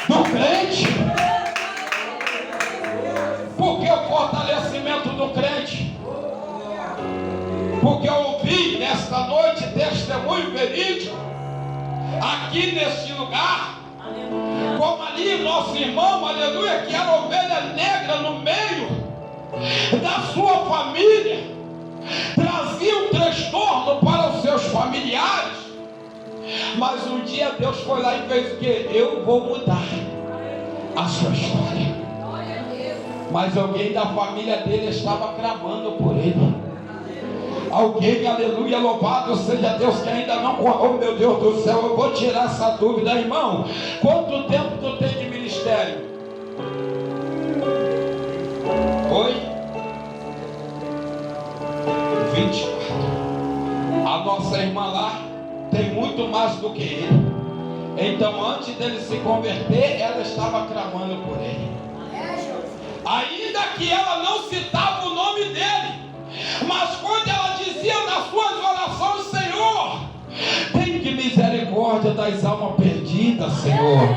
do crente. Por que o fortalecimento do crente? Porque eu ouvi nesta noite testemunho verídico aqui neste lugar, como ali nosso irmão, aleluia, que era ovelha negra no meio da sua família, trazia um transtorno para os seus familiares, mas um dia Deus foi lá e fez o quê? Eu vou mudar a sua história. Mas alguém da família dele estava clamando por ele. Alguém, aleluia, louvado seja Deus, que ainda não, oh meu Deus do céu, eu vou tirar essa dúvida, irmão. Quanto tempo tu tem de ministério? Oi? 24. A nossa irmã lá tem muito mais do que ele. Então antes dele se converter, ela estava clamando por ele. Ainda que ela não citava o nome dele, mas quando ela dizia nas suas orações, Senhor, tem de misericórdia das almas perdidas, Senhor,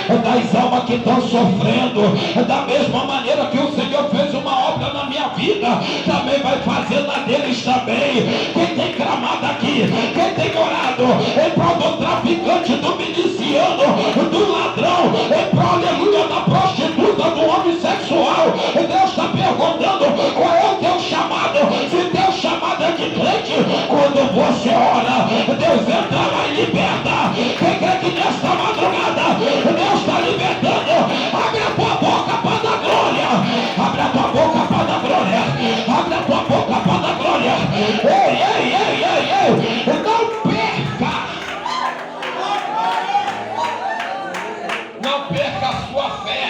das almas que estão sofrendo, da mesma maneira que o Senhor fez uma obra na minha vida, também vai fazer na deles também. Quem tem clamado aqui, quem tem orado em prol do traficante, do miliciano, do ladrão, em prol, aleluia, da prostituta, do homem sexual, Deus está perguntando qual é o teu chamado. Se teu chamado é de crente, quando você ora, Deus entra lá e liberta. Quem crê que nesta madrugada Deus está libertando, abre a tua boca para dar glória, abre a tua boca para dar glória, abre a tua boca para dar glória. Ei, ei, ei, ei, ei, não perca, não perca a sua fé.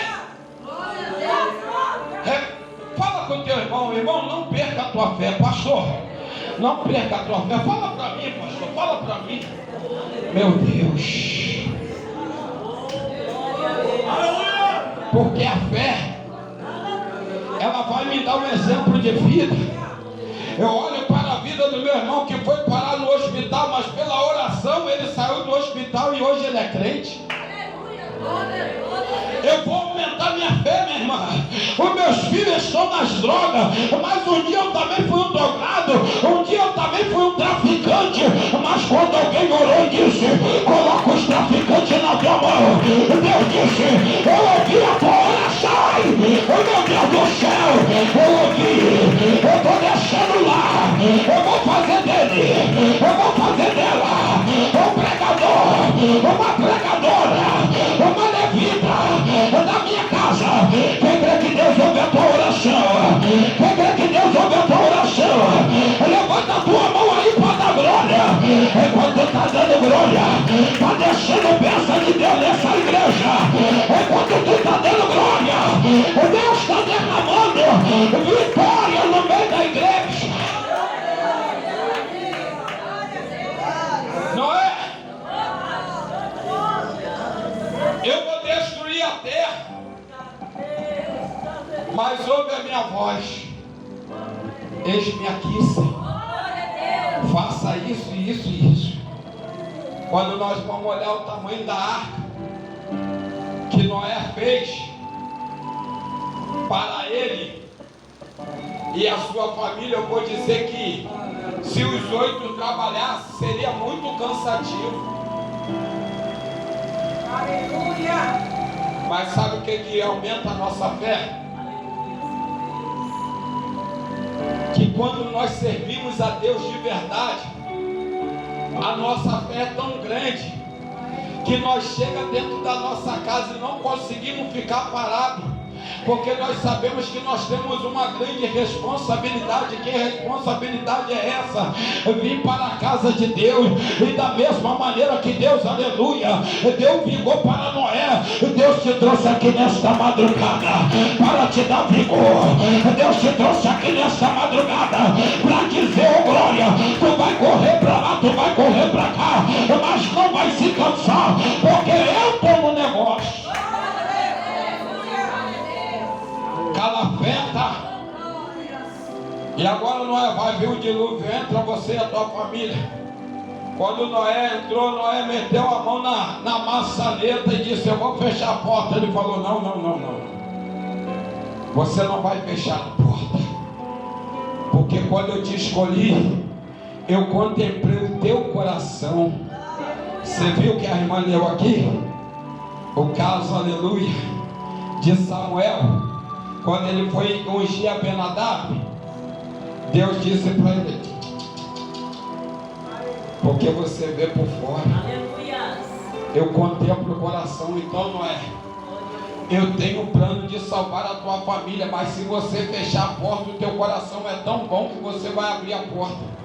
Fala com o teu irmão, não perca a tua fé, pastor. Não perca a tua fé. Fala para mim, pastor, fala para mim. Meu Deus. Porque a fé, ela vai me dar um exemplo de vida. Eu olho para a vida do meu irmão que foi parar no hospital, mas pela oração ele saiu do hospital e hoje ele é crente. Eu vou aumentar minha fé, minha irmã. Os meus filhos estão nas drogas, mas um dia eu também fui um drogado, um dia eu também fui um traficante, mas quando alguém orou e disse, coloca os traficantes na tua mão, Deus disse, eu ouvi a tua oração. Oh meu Deus do céu, eu ouvi, eu estou deixando lá, eu vou fazer dele, eu vou fazer dela um pregador, uma pregadora, uma levita da minha casa. Quem crê que Deus ouve a tua oração? Quem crê que Deus ouve a tua oração? Levanta a tua mão aí para dar glória. Enquanto está dando glória, está descendo bênção de Deus nessa igreja. Enquanto tu está dando glória, Deus está derramando vitória no meio da igreja. faça isso, isso e isso. Quando nós vamos olhar o tamanho da arca que Noé fez para ele e a sua família, eu vou dizer que se os 8 trabalhassem, seria muito cansativo. Aleluia! Mas sabe o que aumenta a nossa fé? Que quando nós servimos a Deus de verdade, a nossa fé é tão grande que nós chegamos dentro da nossa casa e não conseguimos ficar parados, porque nós sabemos que nós temos uma grande responsabilidade. Que responsabilidade é essa? Vim para a casa de Deus, e da mesma maneira que Deus, aleluia, deu vigor para Noé, Deus te trouxe aqui nesta madrugada para te dar vigor. Deus te trouxe aqui nesta madrugada para dizer: oh glória, tu vai correr para lá, tu vai correr para cá, mas não vai se cansar, porque eu estou no negócio. Calafeta. E agora Noé vai vir o dilúvio, entra você e a tua família. Quando Noé entrou, Noé meteu a mão na maçaneta e disse: eu vou fechar a porta. Ele falou: não, você não vai fechar a porta, porque quando eu te escolhi, eu contemplei o teu coração. Você viu que a irmã leu aqui? O caso, aleluia, de Samuel. Quando ele foi ungir Abinadab, Deus disse para ele: porque você vê por fora, eu contemplo o coração. Então, Noé, eu tenho um plano de salvar a tua família, mas se você fechar a porta, o teu coração é tão bom que você vai abrir a porta.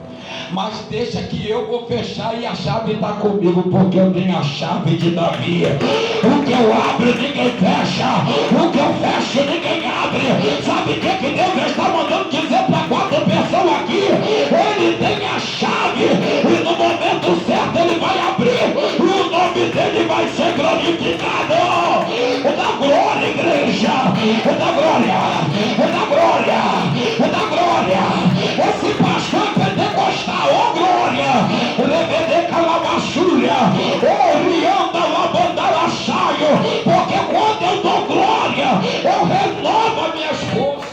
Mas deixa que eu vou fechar e a chave está comigo, porque eu tenho a chave de Davi. O que eu abro ninguém fecha, o que eu fecho ninguém abre. Sabe o que Deus está mandando dizer para 4 pessoas aqui? Ele tem a chave e no momento certo ele vai abrir, e o nome dele vai ser glorificado. Da glória, igreja, da glória, da glória, da glória. Esse pastor pentecostal, oh glória, Rebede Calamassúria, Orianda Labandalaçaio, porque quando eu dou glória, eu renovo as minhas forças.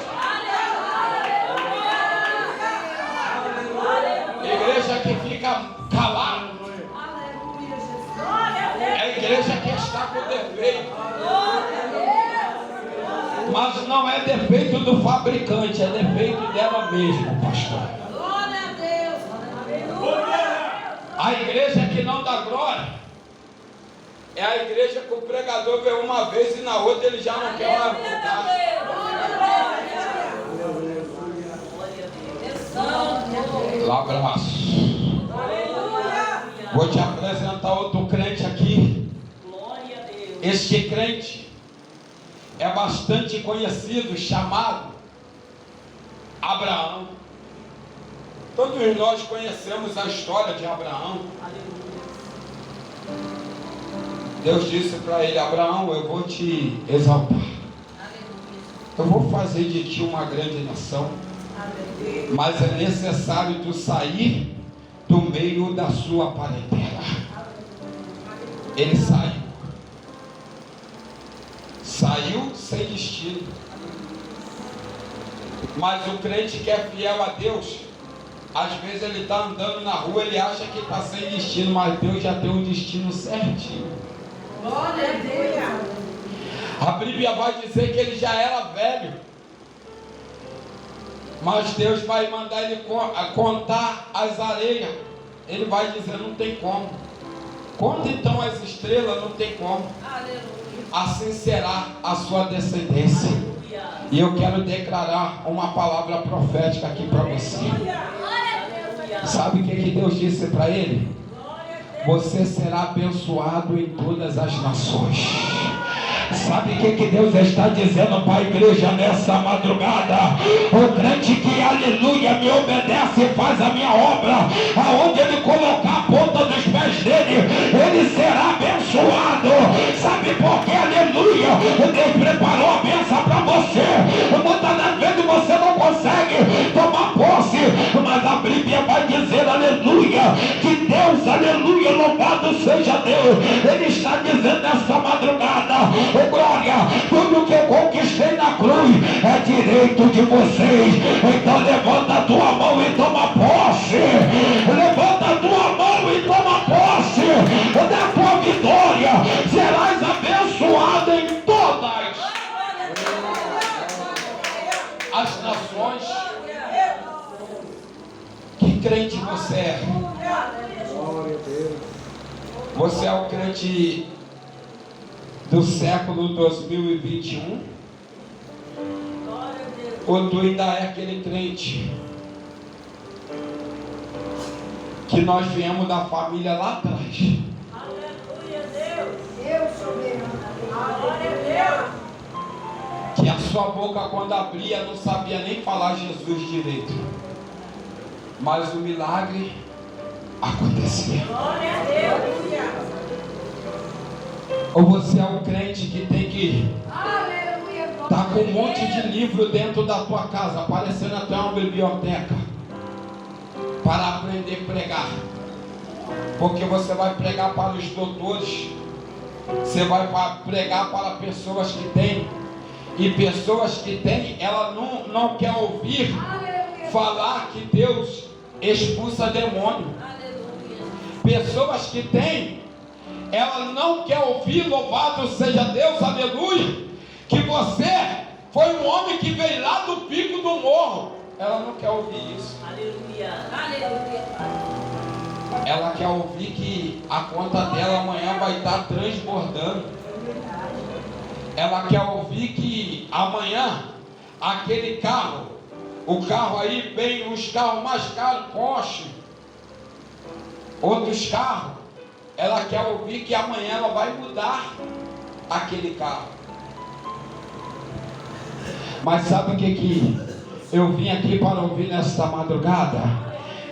Igreja que fica calada é a igreja que está com defeito. Mas não é defeito do fabricante, é defeito dela mesma, pastor. Glória a Deus. A igreja que não dá glória é a igreja que o pregador vê uma vez e na outra ele já não quer mais voltar. Abraço. Vou te apresentar outro crente aqui. Este crente é bastante conhecido, chamado Abraão. Todos nós conhecemos a história de Abraão. Deus disse para ele: Abraão, eu vou te exaltar, eu vou fazer de ti uma grande nação, mas é necessário tu sair do meio da sua parentela. Ele saiu sem destino. Mas o crente que é fiel a Deus, às vezes ele está andando na rua, ele acha que está sem destino, mas Deus já tem um destino certinho. Glória a Deus. A Bíblia vai dizer que ele já era velho, mas Deus vai mandar ele contar as areias. Ele vai dizer: não tem como. Conta então as estrelas, não tem como. Assim será a sua descendência. E eu quero declarar uma palavra profética aqui para você. Sabe o que Deus disse para ele? Você será abençoado em todas as nações. Sabe o que Deus está dizendo para a igreja nessa madrugada? O crente que, aleluia, me obedece e faz a minha obra, aonde ele colocar a ponta dos pés dele, ele será abençoado. Sabe por quê? Aleluia, Deus preparou a bênção para você. Muitas das vezes você não consegue tomar posse, mas a Bíblia vai dizer dizer, aleluia, que Deus, aleluia, louvado seja Deus, Ele está dizendo nessa madrugada, oh glória, tudo que eu conquistei na cruz é direito de vocês. Então levanta a tua mão e toma posse, levanta a tua mão e toma posse da tua vitória. Serás abençoado em todas as nações. Que crente você é? Você é o crente do século 2021? Ou tu ainda é aquele crente que nós viemos da família lá atrás? Aleluia, Deus. Deus soberano. Glória a Deus. Que a sua boca, quando abria, não sabia nem falar Jesus direito, mas o milagre acontecia. Glória a Deus. Ou você é um crente que tem que Aleluia. estar com um monte de livro dentro da tua casa, parecendo até uma biblioteca, para aprender a pregar? Porque você vai pregar para os doutores, você vai pregar para pessoas que têm, e pessoas que têm, ela não quer ouvir falar que Deus expulsa demônio. Pessoas que têm, ela não quer ouvir, louvado seja Deus, aleluia, que você foi um homem que veio lá do pico do morro. Ela não quer ouvir isso. Aleluia. Aleluia. Ela quer ouvir que a conta dela amanhã vai estar transbordando. Ela quer ouvir que amanhã aquele carro, o carro aí vem os carros mais caros, Porsche, outros carros. Ela quer ouvir que amanhã ela vai mudar aquele carro. Mas sabe o que eu vim aqui para ouvir nesta madrugada?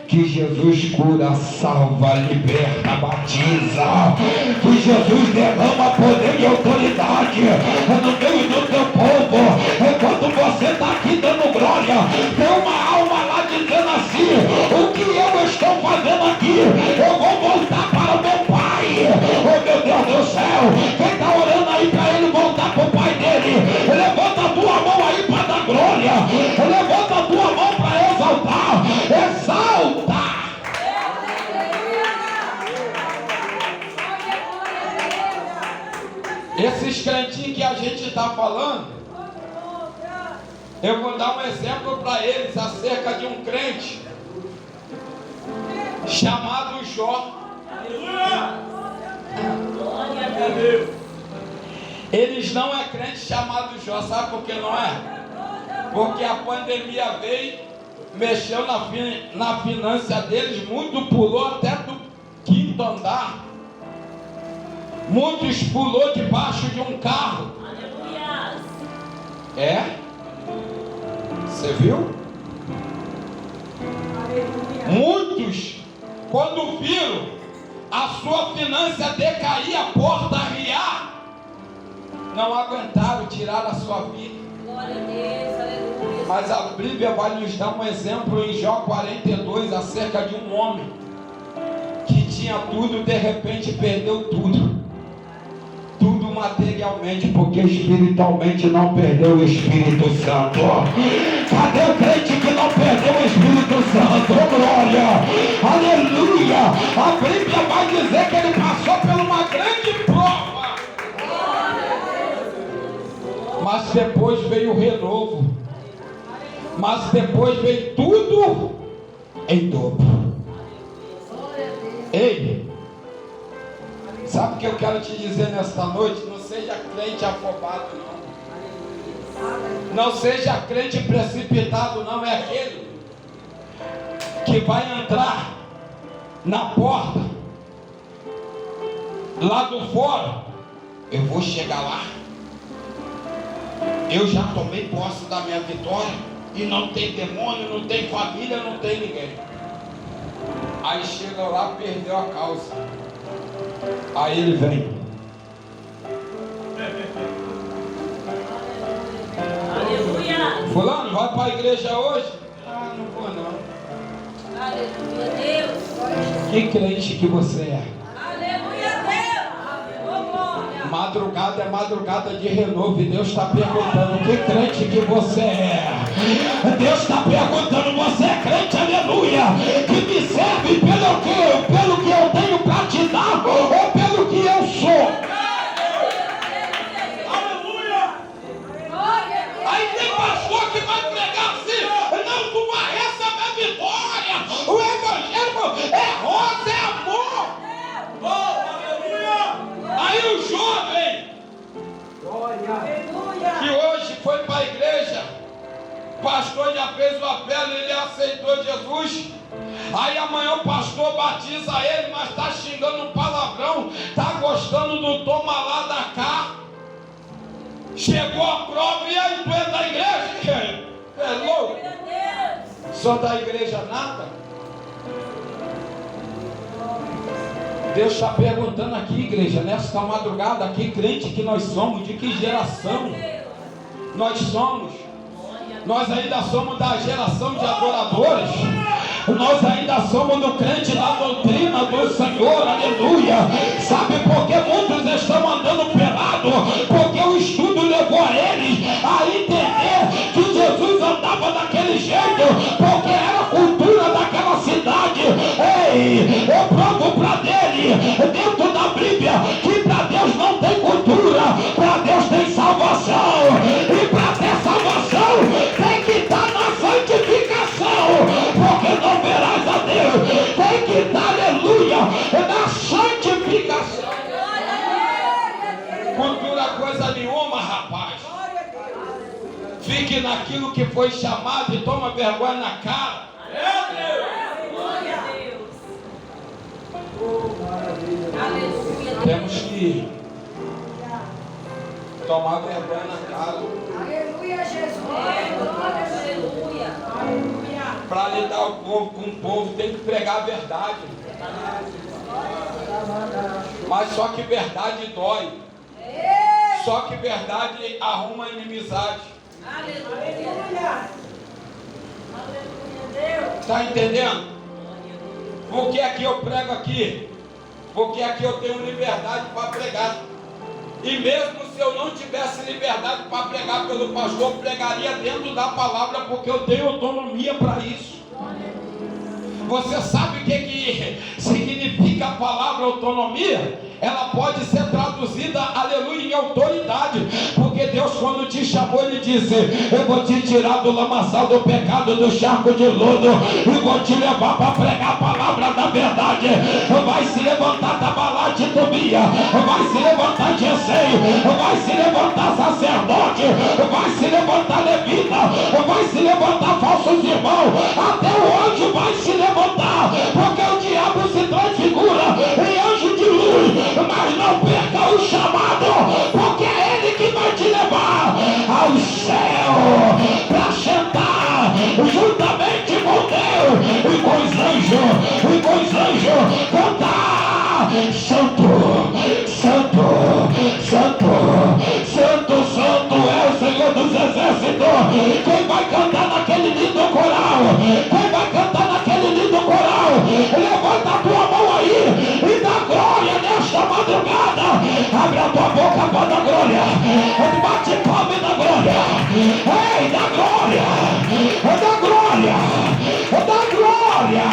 Que Jesus cura, salva, liberta, batiza. Que Jesus derrama poder e autoridade no meio do teu povo. Enquanto você está aqui dando glória, tem uma alma lá dizendo assim: o que eu estou fazendo aqui? Eu vou voltar para o meu Pai. Oh meu Deus do céu, quem está orando aí para ele voltar para o Pai dele, levanta a tua mão aí para dar glória, levanta a tua mão para exaltar, exalta. Esses crentinhos que a gente está falando, eu vou dar um exemplo para eles acerca de um crente chamado Jó. Eles não é crente chamado Jó, sabe por que não é? Porque a pandemia veio, mexeu na finança deles, muito pulou até do 5º andar. Muitos pulou debaixo de um carro. Aleluia. É? Você viu? Aleluia. Muitos, quando viram a sua finança decair, a porta arriar, não aguentaram tirar a sua vida. Glória a Deus. Aleluia. Mas a Bíblia vai nos dar um exemplo em Jó 42 acerca de um homem que tinha tudo, de repente perdeu tudo. Tudo materialmente, porque espiritualmente não perdeu o Espírito Santo. Cadê o crente que não perdeu o Espírito Santo? Glória, aleluia. A Bíblia vai dizer que ele passou por uma grande prova, mas depois veio o renovo, mas depois veio tudo em dobro. Ei, sabe o que eu quero te dizer nesta noite? Não seja crente afobado, não. Não seja crente precipitado, não. É aquele que vai entrar na porta lá do fora. Eu vou chegar lá. Eu já tomei posse da minha vitória. E não tem demônio, não tem família, não tem ninguém. Aí chega lá, perdeu a causa. Aí ele vem. Aleluia. Fulano, vai para a igreja hoje? Ah, não vou não. Aleluia, Deus. Que crente que você é? Aleluia, Deus. Oh, glória. Madrugada é madrugada de renovo, e Deus está perguntando: que crente que você é? Deus está perguntando: você é crente, aleluia, que me serve pelo que eu tenho para te dar, ou pelo que eu sou? Aí tem pastor que vai pregar assim: não, tu vai receber vitória, o evangelho é rosa, é amor. Aí o jovem que hoje foi para a igreja, o pastor já fez o apelo, ele aceitou Jesus. Aí amanhã o pastor batiza ele, mas está xingando um palavrão, está gostando do toma lá da cá. Chegou a prova, e aí tu é da igreja? É louco? Só da igreja nada? Deus está perguntando aqui, igreja, nesta madrugada, que crente que nós somos, de que geração nós somos. Nós ainda somos da geração de adoradores. Nós ainda somos do crente da doutrina do Senhor, aleluia. Sabe por que muitos estão andando pelado? Porque o estudo levou a eles a entender que Jesus andava daquele jeito, porque era a cultura daquela cidade. Ei, eu provo para dele, dentro da Bíblia, que para Deus não tem cultura, para Deus tem salvação. E para ter salvação, tem que estar na santificação, porque não verás a Deus, tem que estar, aleluia, na santificação. Cultura coisa nenhuma, rapaz. Fique naquilo que foi chamado e toma vergonha na cara. Temos que tomar vergonha na cara. Aleluia, Jesus. Aleluia. Para lidar com o povo tem que pregar a verdade. Mas só que verdade dói. Só que verdade arruma inimizade. Aleluia. Está entendendo? Por que é que eu prego aqui? Porque aqui eu tenho liberdade para pregar. E mesmo se eu não tivesse liberdade para pregar pelo pastor, eu pregaria dentro da palavra, porque eu tenho autonomia para isso. Você sabe o que significa a palavra autonomia? Ela pode ser traduzida, aleluia, em autoridade. Porque Deus, quando te chamou, Ele disse: eu vou te tirar do lamaçal do pecado, do charco de lodo, e vou te levar para pregar a palavra da verdade. Vai se levantar Tabalá de Tobia, vai se levantar Gesem, vai se levantar sacerdote, vai se levantar levita, vai se levantar falsos irmãos, até o anjo vai se levantar, porque o diabo se transfigura em anjo de luz. Mas não perca o chamado, porque é Ele que vai te levar ao céu para sentar juntamente com Deus e com os anjos, cantar: Santo, Santo, Santo, Santo, Santo é o Senhor dos Exércitos. Quem vai cantar naquele lindo coral? Quem vai cantar naquele lindo coral? Levanta a tua mão aí e dá glória nesta madrugada. Abre a tua boca para dar glória. Bate palma e dá glória. Ei, dá glória. Dá glória. Dá glória.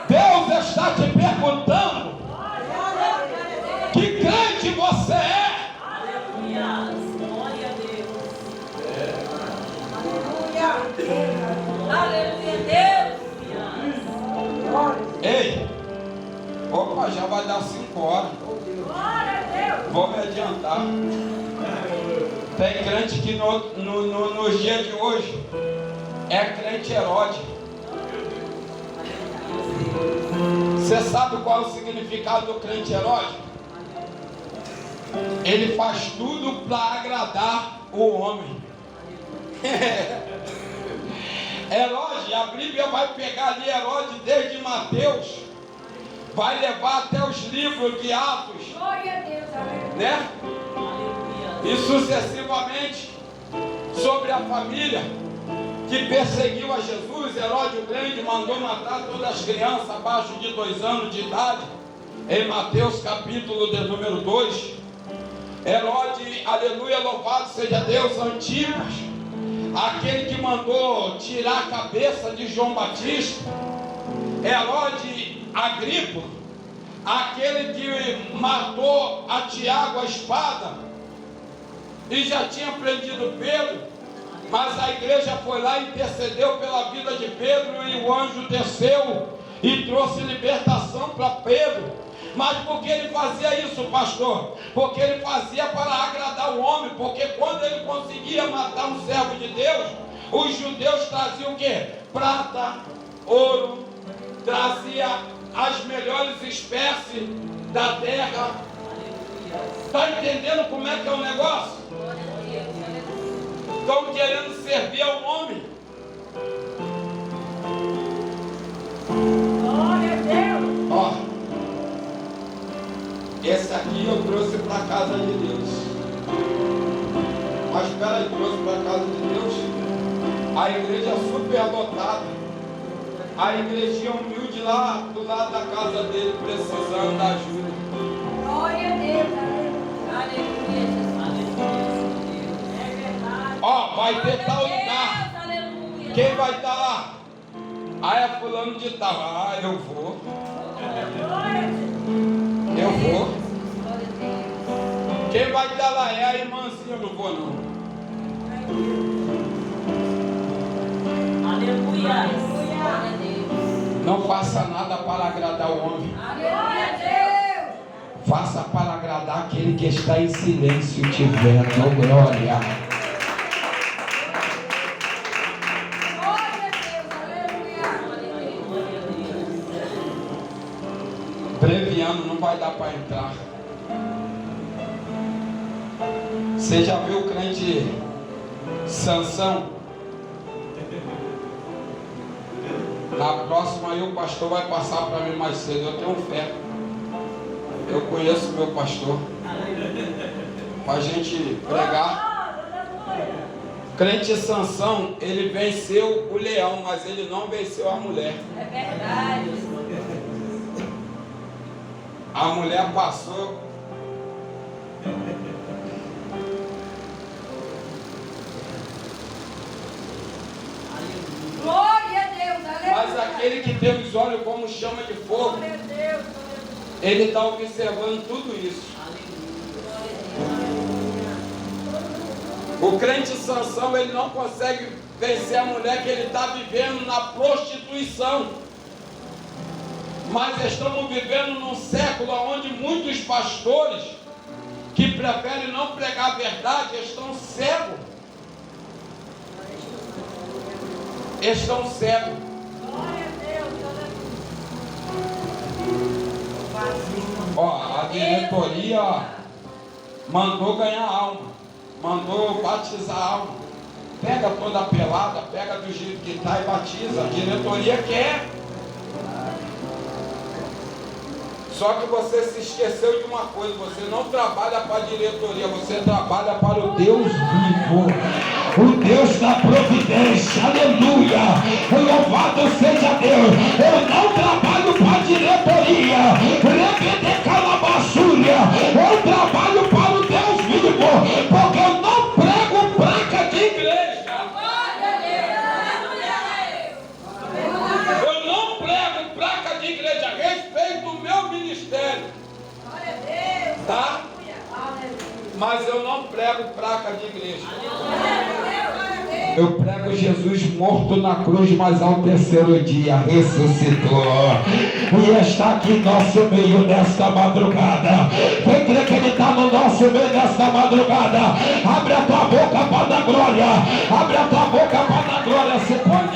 Deus está te perguntando: que crente você é? Aleluia. Glória a Deus. Aleluia, Deus. Ei, opa, já vai dar 5 horas. Glória a Deus. Vou me adiantar. Tem crente que no dia de hoje é crente erótico. Você sabe qual é o significado do crente erótico? Ele faz tudo para agradar o homem. Herodes, a Bíblia vai pegar ali Herodes desde Mateus, vai levar até os livros de Atos, Glória a Deus, aleluia. né? E sucessivamente sobre a família. que perseguiu a Jesus, Herodes o Grande mandou matar todas as crianças abaixo de 2 anos de idade, em Mateus capítulo de número 2. Herodes, aleluia, louvado seja Deus, Antipas, aquele que mandou tirar a cabeça de João Batista. Herodes Agripa, aquele que matou a Tiago a espada e já tinha prendido Pedro, mas a igreja foi lá e intercedeu pela vida de Pedro, e o anjo desceu e trouxe libertação para Pedro. Mas por que ele fazia isso, pastor? Porque ele fazia para agradar o homem, porque quando ele conseguia matar um servo de Deus, os judeus traziam o quê? Prata, ouro, trazia as melhores espécies da terra. Está entendendo como é que é o negócio? Estão querendo servir ao homem. Glória a Deus. Ó, esse aqui eu trouxe para a casa de Deus. Mas espera aí, trouxe para a casa de Deus. A igreja super lotada. A igrejinha humilde lá do lado da casa dele, precisando da ajuda. Glória a Deus. Aleluia, Jesus. É verdade. Ó, vai ter tal lugar. Aleluia. Quem vai estar lá? Ah, é fulano de tal. Ah, eu vou. Eu vou. Quem vai estar lá é a irmãzinha, eu não vou não. Aleluia. Não faça nada para agradar o homem. Glória a Deus. Faça para agradar aquele que está em silêncio te vendo. Glória. Glória a Deus. Aleluia. Breviano não vai dar para entrar. Você já viu o crente Sansão? Na próxima aí o pastor vai passar para mim mais cedo. Eu tenho fé. Eu conheço meu pastor. Para a gente pregar. Crente Sansão, ele venceu o leão, mas ele não venceu a mulher. É verdade. A mulher passou. Glória a Deus. Aleluia. Mas aquele que tem os olhos como chama de fogo, Glória a Deus. ele está observando tudo isso. O crente Sansão, ele não consegue vencer a mulher que ele está vivendo na prostituição. Mas estamos vivendo num século onde muitos pastores que preferem não pregar a verdade estão cegos. Estão cegos. Glória a Deus. Ó, a diretoria mandou ganhar alma, mandou batizar alma. Pega toda a pelada, pega do jeito que está e batiza. A diretoria quer. Só que você se esqueceu de uma coisa: você não trabalha para a diretoria, você trabalha para o Deus vivo, o Deus da providência. Aleluia! Louvado seja Deus. Eu não trabalho para a diretoria, eu trabalho para o Deus vivo, porque eu não prego placa de igreja. Eu não prego placa de igreja. Respeito o meu ministério, tá? Mas eu não prego placa de igreja. Eu prego Jesus morto na cruz, mas ao terceiro dia ressuscitou e está aqui em nosso meio nesta madrugada. Quem crê que Ele está no nosso meio nesta madrugada, abre a tua boca para dar glória. Abre a tua boca para dar glória. Se põe,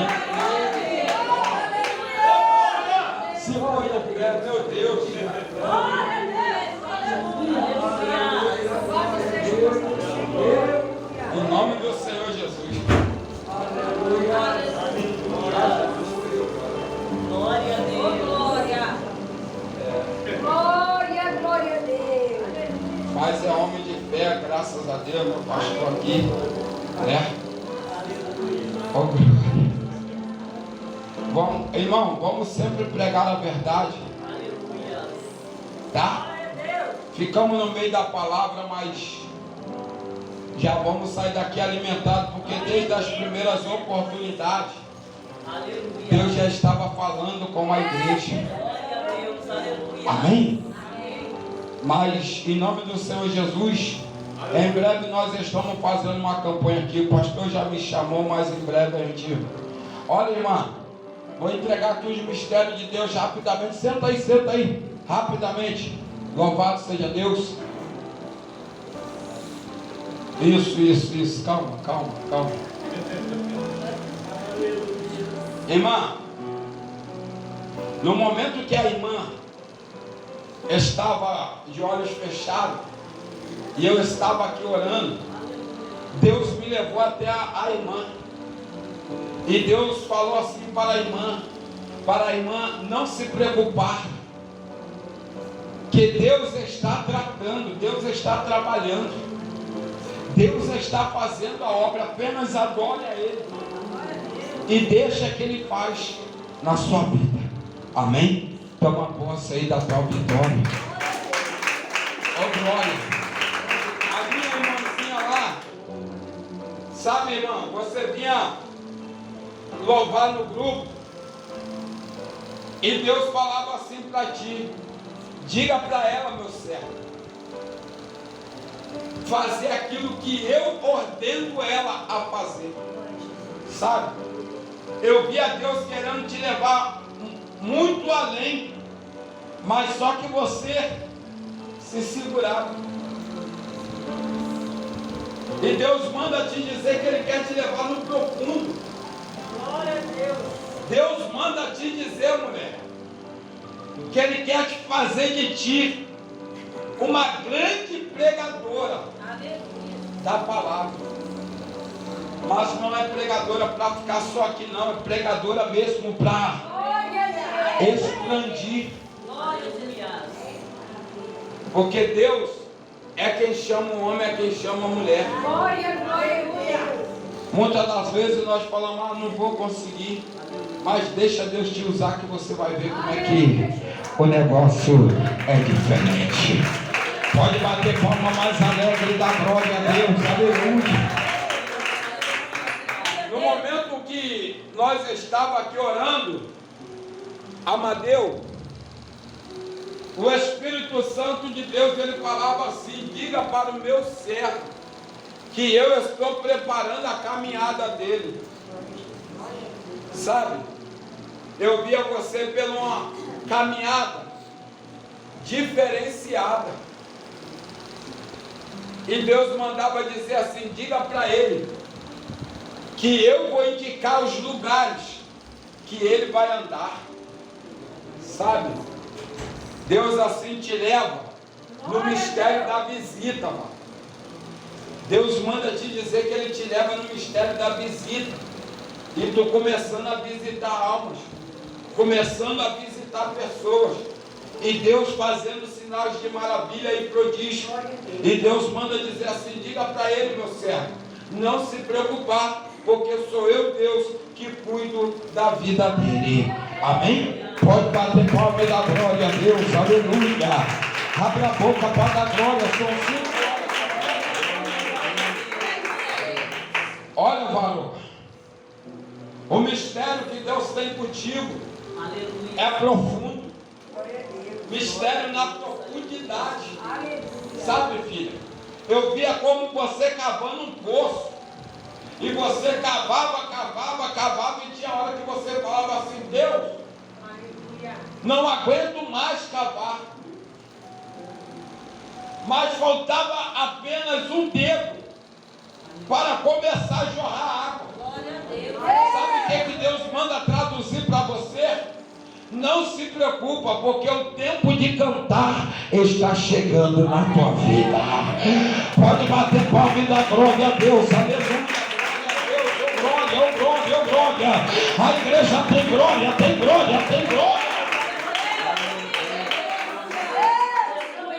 se põe de pé, meu Deus. Em nome do Senhor Jesus. Glória a Deus. Glória. Glória, glória a Deus. Mas é homem de fé, graças a Deus, meu pastor aqui, né? Irmão, vamos sempre pregar a verdade. Tá? Ficamos no meio da palavra, mas já vamos sair daqui alimentados, porque desde as primeiras oportunidades, Deus já estava falando com a igreja. Amém? Mas em nome do Senhor Jesus, em breve nós estamos fazendo uma campanha aqui. O pastor já me chamou, mas em breve a gente... Olha, irmã, vou entregar aqui os mistérios de Deus rapidamente. Senta aí, rapidamente. Louvado seja Deus. Isso. Calma. Irmã, no momento que a irmã estava de olhos fechados e eu estava aqui orando, Deus me levou até a irmã. E Deus falou assim para a irmã não se preocupar, que Deus está tratando, Deus está trabalhando, Deus está fazendo a obra, apenas adore a Ele e deixa que Ele faz na sua vida. Amém? Toma posse aí da tua vitória. Ô glória. A minha irmãzinha lá, sabe, irmã, você vinha louvar no grupo e Deus falava assim para ti: diga para ela, meu servo, fazer aquilo que eu ordeno ela a fazer. Sabe, eu vi a Deus querendo te levar muito além, mas só que você se segurava. E Deus manda te dizer que Ele quer te levar no profundo. Glória a Deus. Deus manda te dizer, mulher, que Ele quer te fazer de ti uma grande pregadora da palavra. Mas não é pregadora para ficar só aqui, não. É pregadora mesmo para expandir. Porque Deus é quem chama o homem, é quem chama a mulher. Muitas das vezes nós falamos: não vou conseguir. Mas deixa Deus te usar, que você vai ver como é que o negócio é diferente. Pode bater palma mais alegre, da glória a Deus. Aleluia. No momento que nós estávamos aqui orando, Amadeu, o Espírito Santo de Deus, ele falava assim: diga para o meu servo que eu estou preparando a caminhada dele. Sabe, eu via você pela uma caminhada diferenciada, e Deus mandava dizer assim: diga para ele que eu vou indicar os lugares que ele vai andar. Sabe, Deus assim te leva no mistério da visita, mano. Deus manda te dizer que Ele te leva no mistério da visita. E tu começando a visitar almas, começando a visitar pessoas, e Deus fazendo sinais de maravilha e prodígio. E Deus manda dizer assim: diga para ele, meu servo, não se preocupar, porque sou eu, Deus, que cuido da vida dele. Amém? Pode bater palma e dar glória a Deus. Aleluia. Abre a boca para dar glória. São 5 horas. Olha, varão, o mistério que Deus tem contigo é profundo. Mistério na profundidade. Sabe, filha, eu via como você cavando um poço. E você cavava, e tinha hora que você falava assim: Deus, não aguento mais cavar. Mas faltava apenas um dedo para começar a jorrar água. Sabe o que Deus manda traduzir para você? Não se preocupa, porque o tempo de cantar está chegando na tua vida. Pode bater palma e dar glória a Deus. Aleluia. Glória. A igreja tem glória, tem glória.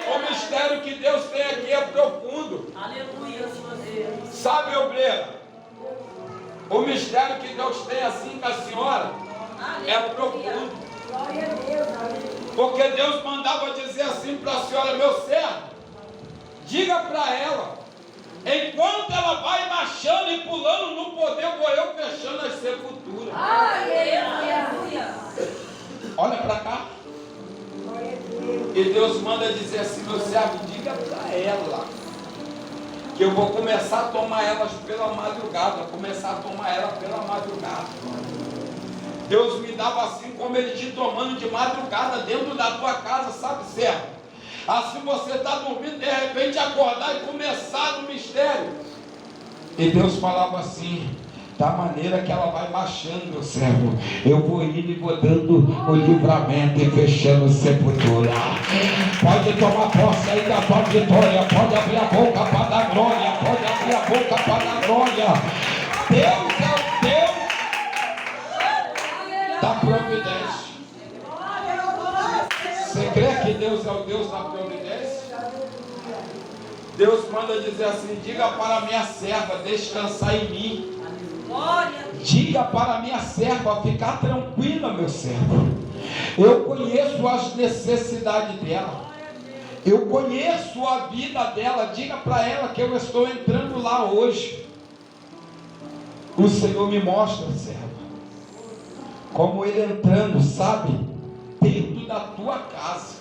O mistério que Deus tem aqui é profundo. Aleluia, Deus. Sabe, obreira, o mistério que Deus tem assim com a senhora é profundo. Porque Deus mandava dizer assim para a senhora: meu servo, diga para ela, enquanto ela vai marchando e pulando no poder, vou eu fechando as sepulturas. Olha para cá. E Deus manda dizer assim: meu servo, diga para ela que eu vou começar a tomar elas pela madrugada. Deus me dava assim como Ele te tomando de madrugada dentro da tua casa, sabe, servo? Assim você está dormindo, de repente acordar e começar no mistério. E Deus falava assim: da maneira que ela vai marchando, meu servo, eu vou indo e vou dando o livramento e fechando sepultura. Pode tomar posse aí da tua vitória, pode abrir a boca para dar glória, pode abrir a boca para dar glória. Deus é o Deus da providência. Você crê que Deus é o Deus da providência? Deus manda dizer assim: diga para minha serva descansar em mim. Diga para minha serva ficar tranquila, meu servo. Eu conheço as necessidades dela, eu conheço a vida dela. Diga para ela que eu estou entrando lá hoje. O Senhor me mostra, serva, como Ele entrando, sabe, dentro da tua casa.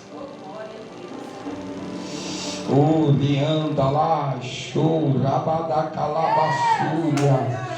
O lianda lá, show, rabada calabassuria.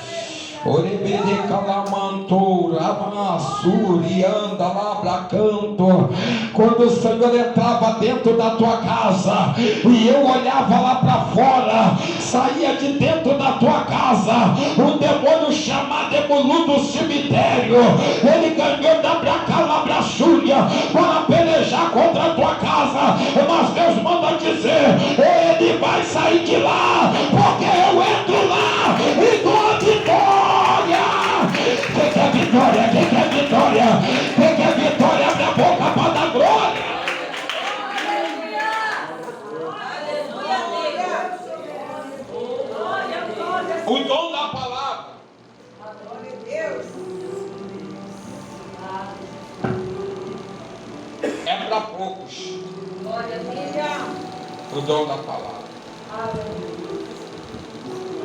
Orebede calamantou, ramassuri, anda lá pra canto. Quando o Senhor entrava dentro da tua casa e eu olhava lá para fora, saía de dentro da tua casa um demônio chamado Emulu do cemitério. Ele ganhou da Bracalabraxúria para pelejar contra a tua casa, mas Deus manda dizer: ele vai sair de lá, porque eu entro lá e dou a vitória. Quem quer vitória? Quem quer vitória? Quem quer vitória? Abre a boca para dar glória. O dom da palavra é para poucos. O dom da palavra.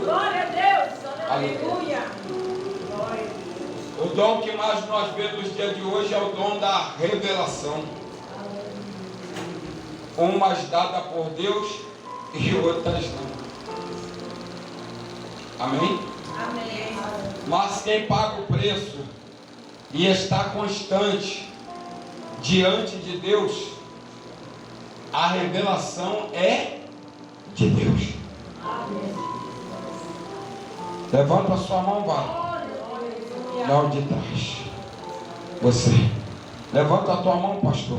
Glória a Deus. Aleluia. O dom que mais nós vemos nos dias de hoje é o dom da revelação. Umas dadas por Deus e outras não. Amém? Amém. Mas quem paga o preço e está constante diante de Deus, a revelação é de Deus. Amém. Levanta a sua mão, vai. Lá de trás. Você. Levanta a tua mão, pastor.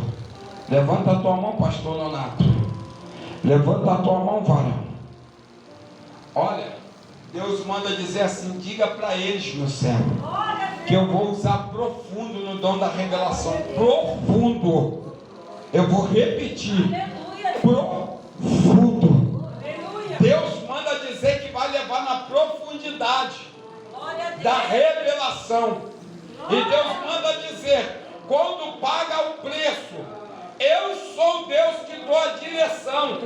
Levanta a tua mão, pastor Nonato. Levanta a tua mão, varão. Olha, Deus manda dizer assim: diga para eles, meu servo, que eu vou usar profundo no dom da revelação. Profundo. Eu vou repetir. Profundo. Deus manda dizer que vai levar na profundidade da revelação. E Deus manda dizer: quando paga o preço, eu sou Deus que dou a direção.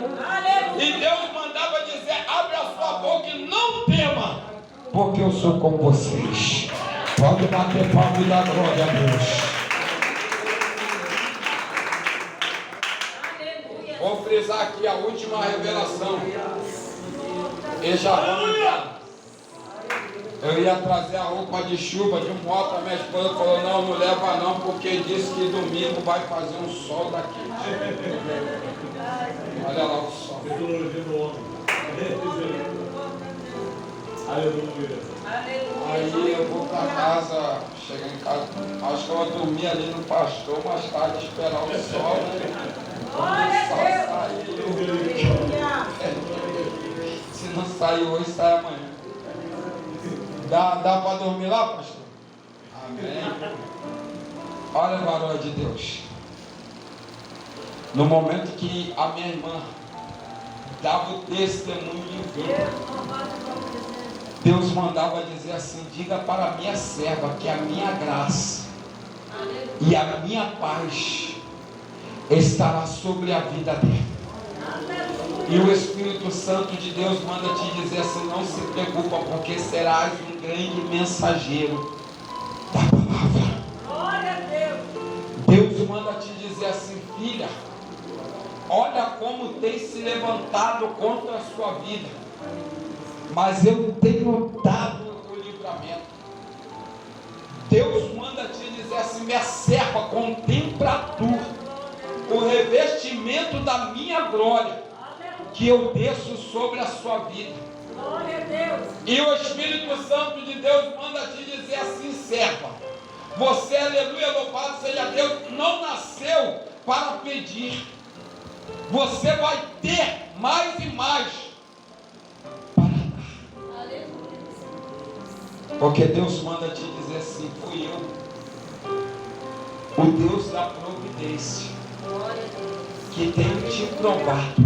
E Deus mandava dizer: abre a sua boca e não tema, porque eu sou com vocês. Pode bater palma e dar glória a Deus. Vou frisar aqui a última revelação. E já vamos entrar. Eu ia trazer a roupa de chuva de moto, a minha esposa falou: não leva não, porque disse que domingo vai fazer um sol daqui. Olha lá o sol. Aleluia. Aí eu vou para casa, chegar em casa, acho que eu vou dormir ali no pastor, mais tarde esperar o sol, né? Se não sair hoje, sai amanhã. Dá para dormir lá, pastor? Amém. Olha, varão de Deus. No momento que a minha irmã dava o testemunho de vida, Deus mandava dizer assim: diga para a minha serva que a minha graça e a minha paz estará sobre a vida dele. E o Espírito Santo de Deus manda te dizer assim: não se preocupa, porque serás um grande mensageiro da palavra. Glória a Deus. Deus manda te dizer assim: filha, olha como tem se levantado contra a sua vida, mas eu tenho dado o livramento. Deus manda te dizer assim: minha serva, contempla tu o revestimento da minha glória que eu desço sobre a sua vida. Glória a Deus. E o Espírito Santo de Deus manda te dizer assim: serva, você, aleluia, louvado seja Deus, não nasceu para pedir. Você vai ter mais e mais para dar. Porque Deus manda te dizer assim: fui eu, o Deus da providência, que tenho te provado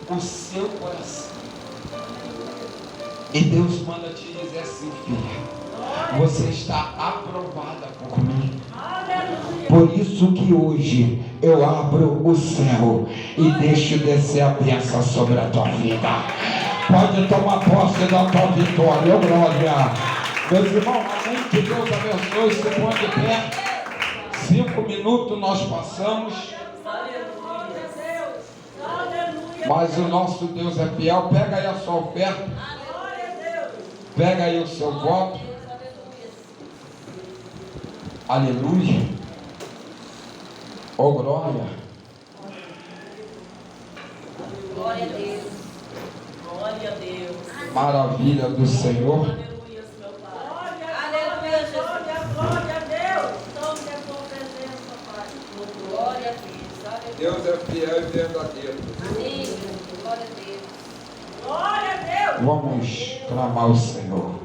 o seu coração. E Deus manda te dizer assim: filha, você está aprovada por mim. Por isso que hoje eu abro o céu e deixo descer a bênção sobre a tua vida. Pode tomar posse da tua vitória, glória. Meus irmãos, amém, que Deus abençoe. Se põe de pé. 5 minutos nós passamos, mas o nosso Deus é fiel. Pega aí a sua oferta, pega aí o seu voto. Aleluia. Oh, glória. Glória a Deus. Glória a Deus. Maravilha do Senhor. Aleluia, meu Pai. Aleluia, Jesus. Glória a Deus. Tome a tua presença, Pai. Glória a Deus. Deus é fiel e verdadeiro. Sim, glória a Deus. Glória a Deus. Vamos clamar ao Senhor.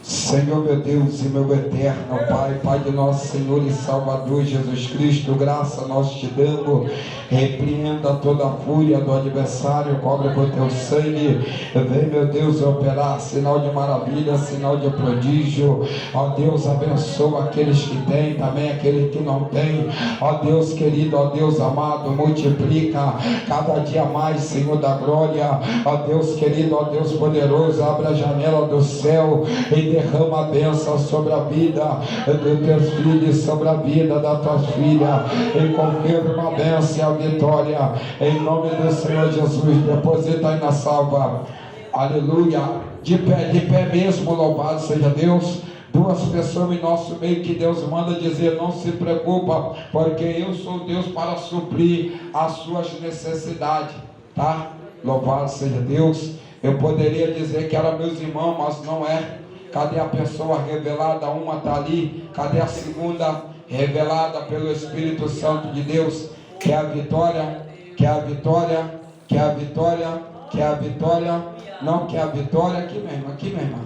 Senhor, meu Deus e meu eterno Pai, Pai de nosso Senhor e Salvador Jesus Cristo, graça nós te damos. Repreenda toda a fúria do adversário, cobre com teu sangue. Vem, meu Deus, operar sinal de maravilha, sinal de prodígio. Ó Deus, abençoa aqueles que têm, também aqueles que não têm. Ó Deus querido, ó Deus amado, multiplica cada dia mais, Senhor da glória. Ó Deus querido, ó Deus poderoso, abre a janela do céu e derrama a bênção sobre a vida dos teus filhos, sobre a vida das tuas filhas, e confirma a bênção e a vitória, em nome do Senhor Jesus. Deposita aí na salva, aleluia, de pé mesmo, louvado seja Deus. 2 pessoas em nosso meio que Deus manda dizer: não se preocupa, porque eu sou Deus para suprir as suas necessidades, tá? Louvado seja Deus. Eu poderia dizer que era meus irmãos, mas não é. Cadê a pessoa revelada? Uma está ali. Cadê a segunda revelada pelo Espírito Santo de Deus? Quer a vitória? Quer a vitória? Quer a vitória? Quer a vitória? Não quer a vitória? Aqui mesmo, aqui mesmo.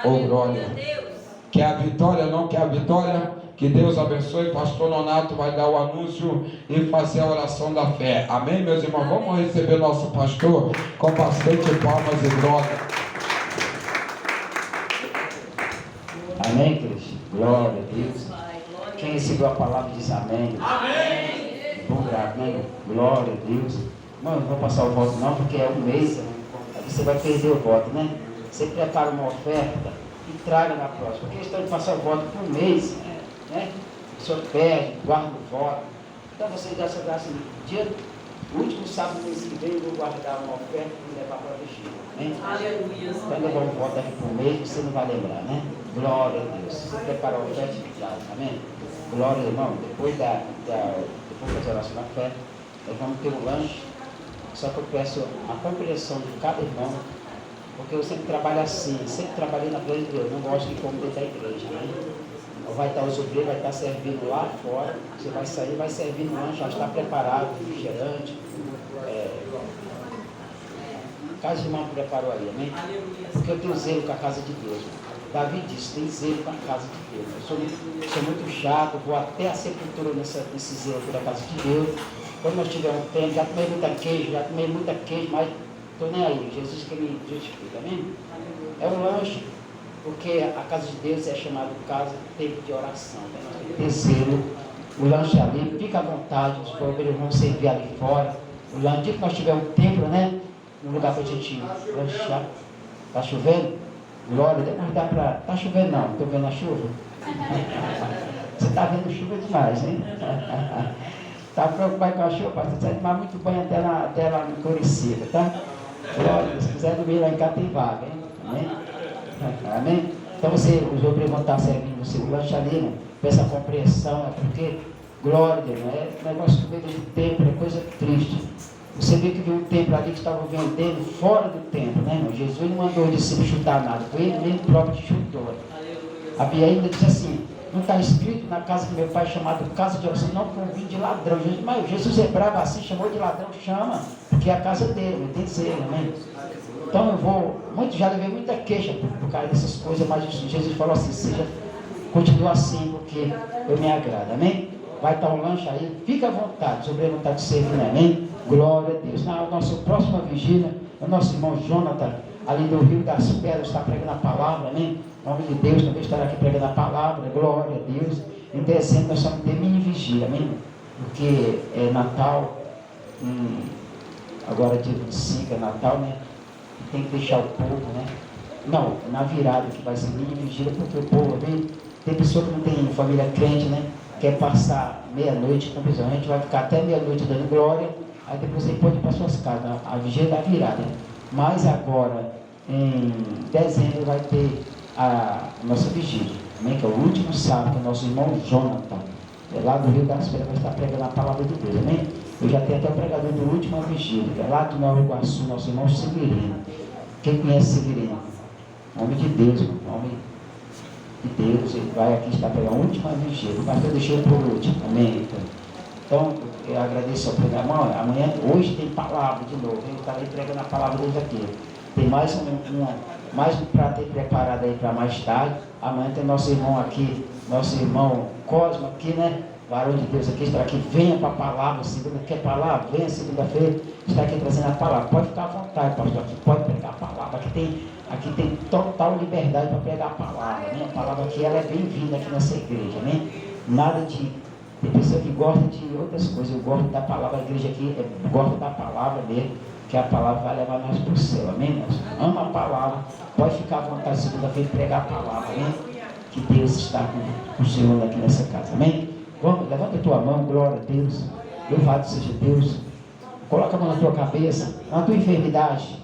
Oh, glória. Quer a vitória? Não quer a vitória? Que Deus abençoe. Pastor Nonato vai dar o anúncio e fazer a oração da fé. Amém, meus irmãos? Vamos receber nosso pastor com bastante palmas e glória. Amém, Cristo? Glória a Deus. Quem recebeu a palavra diz amém. Amém. Bom, amém. Glória a Deus. Mano, não vou passar o voto não, porque é um mês. Aí você vai perder o voto, né? Você prepara uma oferta e traga na próxima. Porque questão de passar o voto por um mês, né? O senhor perde, guarda o voto. Então você já no dia, o último sábado do mês que vem, eu vou guardar uma oferta e levar para a vigília. Né? Aleluia. Vai levar um voto daqui por um mês, você não vai lembrar, né? Glória a Deus. Você prepara a oferta e traz, amém? Glória, irmão. Depois da oração da fé, nós vamos ter um lanche. Só que eu peço a compreensão de cada irmão, porque eu sempre trabalho assim, sempre trabalhei na igreja de Deus, não gosto de comer dentro da igreja, né? Vai estar os obreiros, vai estar servindo lá fora, você vai sair, vai servir no lanche, já está preparado, refrigerante. Casa de irmão preparou aí, amém? Porque eu tenho zelo com a casa de Deus. Davi disse, tem zelo com a casa de Deus. Eu sou muito chato, vou até a sepultura nesse zelo pela casa de Deus. Quando nós tivermos tempo, já tomei muita queijo, mas estou nem aí. Jesus que me justifica, amém? É um lanche. porque a casa de Deus é chamada casa de tempo de oração. Né? Terceiro, o lanche ali, fica à vontade, os obreiros vão servir ali fora. O lanche, dia que nós tivermos um templo, né? Um lugar para a gente lanchar. Está chovendo? Glória, depois dá para. Está chovendo não, estou vendo a chuva. Você está vendo chuva demais, hein? Está preocupado com a chuva, pastor? Você vai tomar muito banho até lá no Curicica, tá? Glória, se quiser dormir lá em casa tem vaga, hein? Amém? Amém? Então os obreiros vão estar servindo você, o lanche ali, né? Com essa compreensão, é porque, glória a Deus, né? O negócio do meio do templo é coisa triste. Você vê que viu um templo ali que estava vendendo fora do templo, né, irmão? Jesus não mandou o discípulo chutar nada, foi ele mesmo próprio que chutou. A Bíblia ainda diz assim, não está escrito na casa que meu pai chamado casa de oração, não convide de ladrão. Mas Jesus é bravo assim, chamou de ladrão, chama, porque é a casa dele, tem que ser, amém? Então já levei muita queixa por causa dessas coisas, mas Jesus falou assim, continua assim, porque eu me agrado, amém? Vai estar um lanche aí, fica à vontade, sobre a vontade de servir, amém? Glória a Deus. Na nossa próxima vigília, o nosso irmão Jonathan, ali do Rio das Pedras, está pregando a palavra, amém? Em nome de Deus, também estará aqui pregando a palavra, glória a Deus. Em dezembro nós vamos ter mini vigília, amém? Porque é Natal, agora dia 25 é Natal, né? Tem que deixar o povo, né? Não, na virada que vai ser mini vigília, porque o povo, amém? Tem pessoa que não tem família crente, né? Quer passar meia-noite com visão. A gente vai ficar até meia-noite dando glória, aí depois você pode ir para suas casas, a vigília da virada. Mas agora, em dezembro, vai ter a nossa vigília, amém? Que é o último sábado, o nosso irmão Jonathan, lá do Rio das Pedras, vai estar pregando a palavra de Deus, amém? Eu já tenho até o pregador do último vigília, que é lá do Nova Iguaçu, nosso irmão Severino. Quem conhece Severino? Homem de Deus, homem de Deus, ele vai aqui estar pregando a última vigília, o pastor deixou por último, amém? Então, eu agradeço ao pregador. Hoje tem palavra de novo, ele está aí pregando a palavra de Deus aqui. Tem mais um prato aí preparado aí para mais tarde. Amanhã tem nosso irmão aqui, nosso irmão Cosmo aqui, né? Varão de Deus aqui, está aqui, venha para a palavra, segunda quer palavra, venha segunda-feira, está aqui trazendo a palavra. Pode ficar à vontade, pastor, aqui pode pregar a palavra, aqui tem total liberdade para pregar a palavra, né? A palavra aqui, ela é bem-vinda aqui nessa igreja, né? Nada de, tem pessoa que gosta de outras coisas, eu gosto da palavra, a igreja aqui, gosta da palavra mesmo, que a palavra vai levar nós para o céu, amém, irmãos? Ama a palavra, pode ficar à vontade segunda-feira pregar a palavra, amém? Que Deus está com o Senhor aqui nessa casa, amém? Vamos, levanta a tua mão, glória a Deus, louvado seja Deus, coloca a mão na tua cabeça, na tua enfermidade,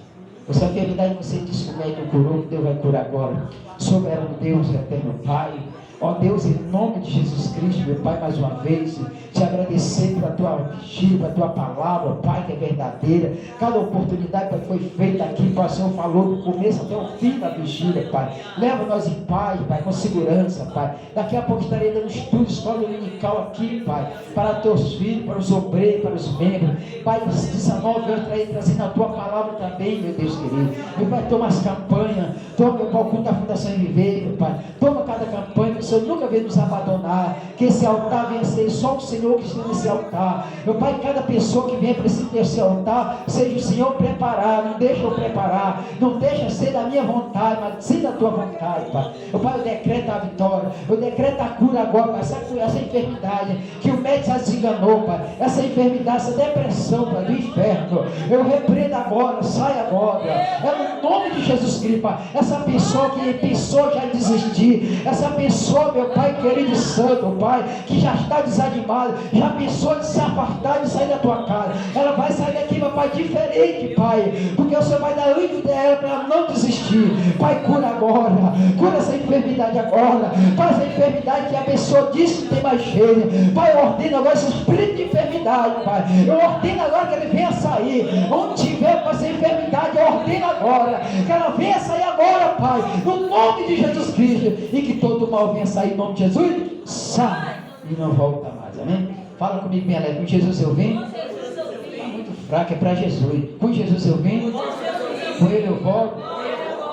essa enfermidade você disse que o médico curou, que Deus vai curar agora, soberano Deus, eterno Pai, ó Deus, em nome de Jesus Cristo, meu Pai, mais uma vez, te agradecer pela tua vigília, pela tua palavra, Pai, que é verdadeira, cada oportunidade que foi feita aqui, Pai, o Senhor falou do começo até o fim da vigília, Pai, leva nós em paz, Pai, com segurança, Pai, daqui a pouco estarei dando estudo, escola dominical aqui, Pai, para teus filhos, para os obreiros, para os membros, Pai, 19 anos trazendo a tua palavra também, meu Deus querido, meu Pai, toma as campanhas, toma, meu Pai, o culto da Fundação Viver, meu Pai, toma cada campanha, que o Senhor nunca veio nos abandonar, que esse altar venha ser só o Senhor que esteja nesse altar, meu Pai, cada pessoa que venha para esse altar, seja o Senhor preparar, não deixa eu preparar, não deixa ser da minha vontade, mas ser da tua vontade, Pai. Meu Pai, eu decreto a vitória, eu decreto a cura agora, Pai, essa enfermidade que o médico já desenganou, Pai, essa enfermidade, essa depressão, Pai, do inferno, eu repreendo agora, sai agora, é no nome de Jesus Cristo, Pai, essa pessoa que pensou já em desistir, essa pessoa, meu Pai querido e santo, Pai, que já está desanimada, já pensou em se apartar, de sair da tua casa, ela vai sair daqui, meu Pai, diferente, Pai, porque o Senhor vai dar ânimo dela para ela não desistir, Pai, cura agora, cura essa enfermidade agora, Pai, essa enfermidade que a pessoa disse que tem mais cheio, Pai, eu ordeno agora esse espírito de enfermidade, Pai, eu ordeno agora que ele venha sair, onde tiver com essa enfermidade, eu ordeno agora, que ela venha sair agora, Pai, no nome de Jesus Cristo, e que todo mal venha sair em nome de Jesus, sai e não volta mais, amém? Fala comigo bem alegre, com Jesus eu vim, está muito fraco, é para Jesus, com Jesus eu vim, com ele eu volto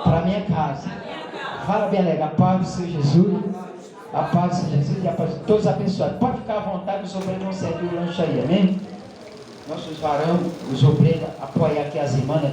para minha casa. Fala bem alegre, a paz do Senhor Jesus, a paz do Senhor Jesus e a paz de todos abençoados. Pode ficar à vontade, os obreiros vão servir o lanche aí, amém? Nossos varão, os obreiros, apoiar aqui as irmãs, né,